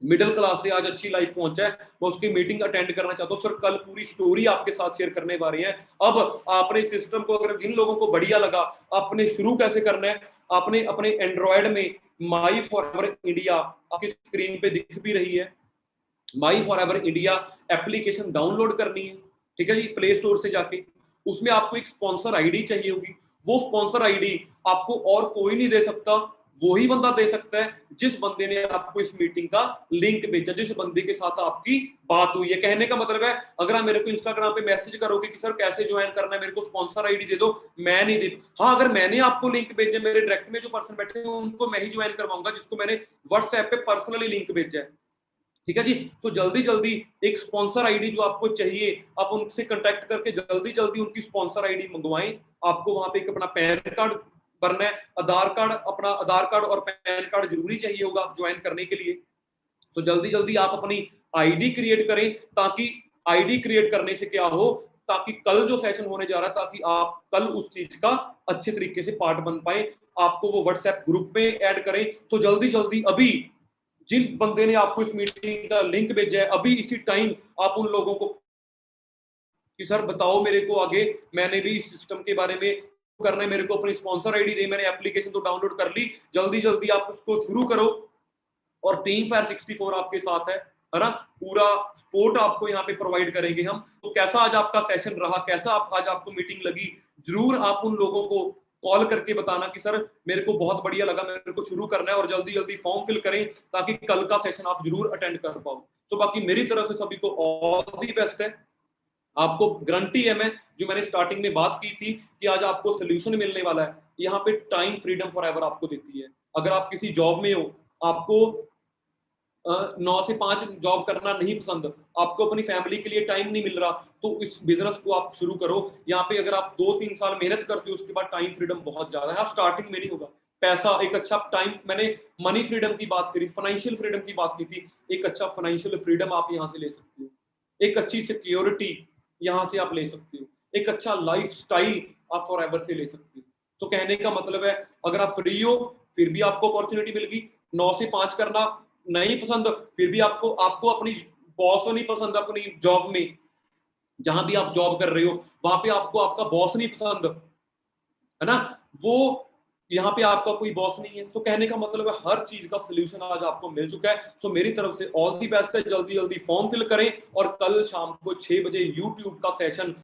मिडिल क्लास से आज अच्छी लाइफ पहुंचा है, मैं उसकी मीटिंग अटेंड करना चाहता हूँ। सर कल पूरी स्टोरी आपके साथ शेयर करने वाले हैं। अब आपने सिस्टम को, अगर जिन लोगों को बढ़िया लगा, आपने शुरू कैसे करना है, आपने अपने एंड्रॉयड में माई फॉर एवर इंडिया आपकी स्क्रीन पे दिख भी रही है, माई for ever India application download करनी है, ठीक है जी, प्ले स्टोर से जाके। उसमें आपको एक स्पॉन्सर आईडी चाहिए होगी, वो स्पॉन्सर आईडी आपको और कोई नहीं दे सकता, वही बंदा दे सकता है जिस बंदे ने आपको इस मीटिंग का लिंक भेजा, जिस बंदे के साथ आपकी बात हुई है। कहने का मतलब है, अगर आप मेरे को इंस्टाग्राम पे मैसेज करोगे कि सर कैसे ज्वाइन करना है, मेरे को स्पॉन्सर आईडी दे दो, मैं नहीं दे, हाँ अगर मैंने आपको लिंक भेजा, मेरे डायरेक्ट में जो पर्सन बैठे हैं उनको मैं ही ज्वाइन करवाऊंगा, जिसको मैंने व्हाट्सएप पे पर्सनली लिंक भेजा है, ठीक है जी। तो जल्दी जल्दी एक स्पॉन्सर आईडी जो आपको चाहिए, आप उनसे कांटेक्ट करके जल्दी जल्दी उनकी स्पॉन्सर आईडी मंगवाएं। आपको वहां पे एक अपना पैन कार्ड भरना है, आधार कार्ड, अपना आधार कार्ड और पैन कार्ड जरूरी चाहिए होगा ज्वाइन करने के लिए। तो जल्दी जल्दी आप अपनी आईडी क्रिएट करें, ताकि आईडी क्रिएट करने से क्या हो, ताकि कल जो सेशन होने जा रहा है, ताकि आप कल उस चीज का अच्छे तरीके से पार्ट बन पाए। आपको वो व्हाट्सएप ग्रुप में ऐड करें। तो जल्दी जल्दी अभी जिन बंदे ने आपको इस मीटिंग का लिंक भेजा है, अभी इसी टाइम आप उन लोगों को कि सर बताओ मेरे को आगे, मैंने भी इस सिस्टम के बारे में करना है, मेरे को अपनी स्पॉन्सर आईडी दे, मैंने एप्लीकेशन तो डाउनलोड कर ली, जल्दी जल्दी आप उसको शुरू करो। और टीम फायर 64 आपके साथ है ना, पूरा सपोर्ट आपको यहाँ पे प्रोवाइड करेंगे हम। तो कैसा आज आपका सेशन रहा, कैसा आज आपको मीटिंग लगी, जरूर आप उन लोगों को कॉल करके बताना कि सर मेरे को बहुत बढ़िया लगा, मेरे को शुरू करना है, और जल्दी जल्दी फॉर्म फिल करें ताकि कल का सेशन आप जरूर अटेंड कर पाओ। तो बाकी मेरी तरफ से सभी को ऑल दी बेस्ट है। आपको गारंटी है, मैं जो मैंने स्टार्टिंग में बात की थी कि आज आपको सोल्यूशन मिलने वाला है, यहाँ पे टाइम फ्रीडम फॉर एवर आपको देती है। अगर आप किसी जॉब में हो, आपको 9 से 5 जॉब करना नहीं पसंद, आपको अपनी फैमिली के लिए टाइम नहीं मिल रहा, तो इस बिजनेस को आप शुरू करो। यहाँ पे अगर आप 2-3 साल मेहनत करते हो, उसके बाद टाइम फ्रीडम बहुत ज्यादा है। स्टार्टिंग में नहीं होगा, पैसा एक अच्छा टाइम, मैंने मनी फ्रीडम की बात करी, फाइनेंशियल फ्रीडम की बात की थी, एक अच्छा फाइनेंशियल फ्रीडम आप यहाँ से ले सकते हो, एक अच्छी सिक्योरिटी यहाँ से आप ले सकते हो, एक अच्छा लाइफ स्टाइल आप फॉर एवर से ले सकते हो। तो कहने का मतलब है, अगर आप फ्री हो फिर भी आपको अपॉर्चुनिटी मिल गई, 9 से 5 करना नहीं पसंद फिर भी आपको अपनी बॉस नहीं पसंद, अपनी जॉब में जहां भी आप जॉब कर रहे हो वहां पे आपको आपका बॉस नहीं पसंद है ना, वो यहाँ पे आपका कोई बॉस नहीं है। तो कहने का मतलब है, हर चीज का सोल्यूशन आज आपको मिल चुका है। तो मेरी तरफ से ऑल दी बेस्ट है, जल्दी जल्दी फॉर्म फिल करें और कल शाम को 6 बजे यूट्यूब का सेशन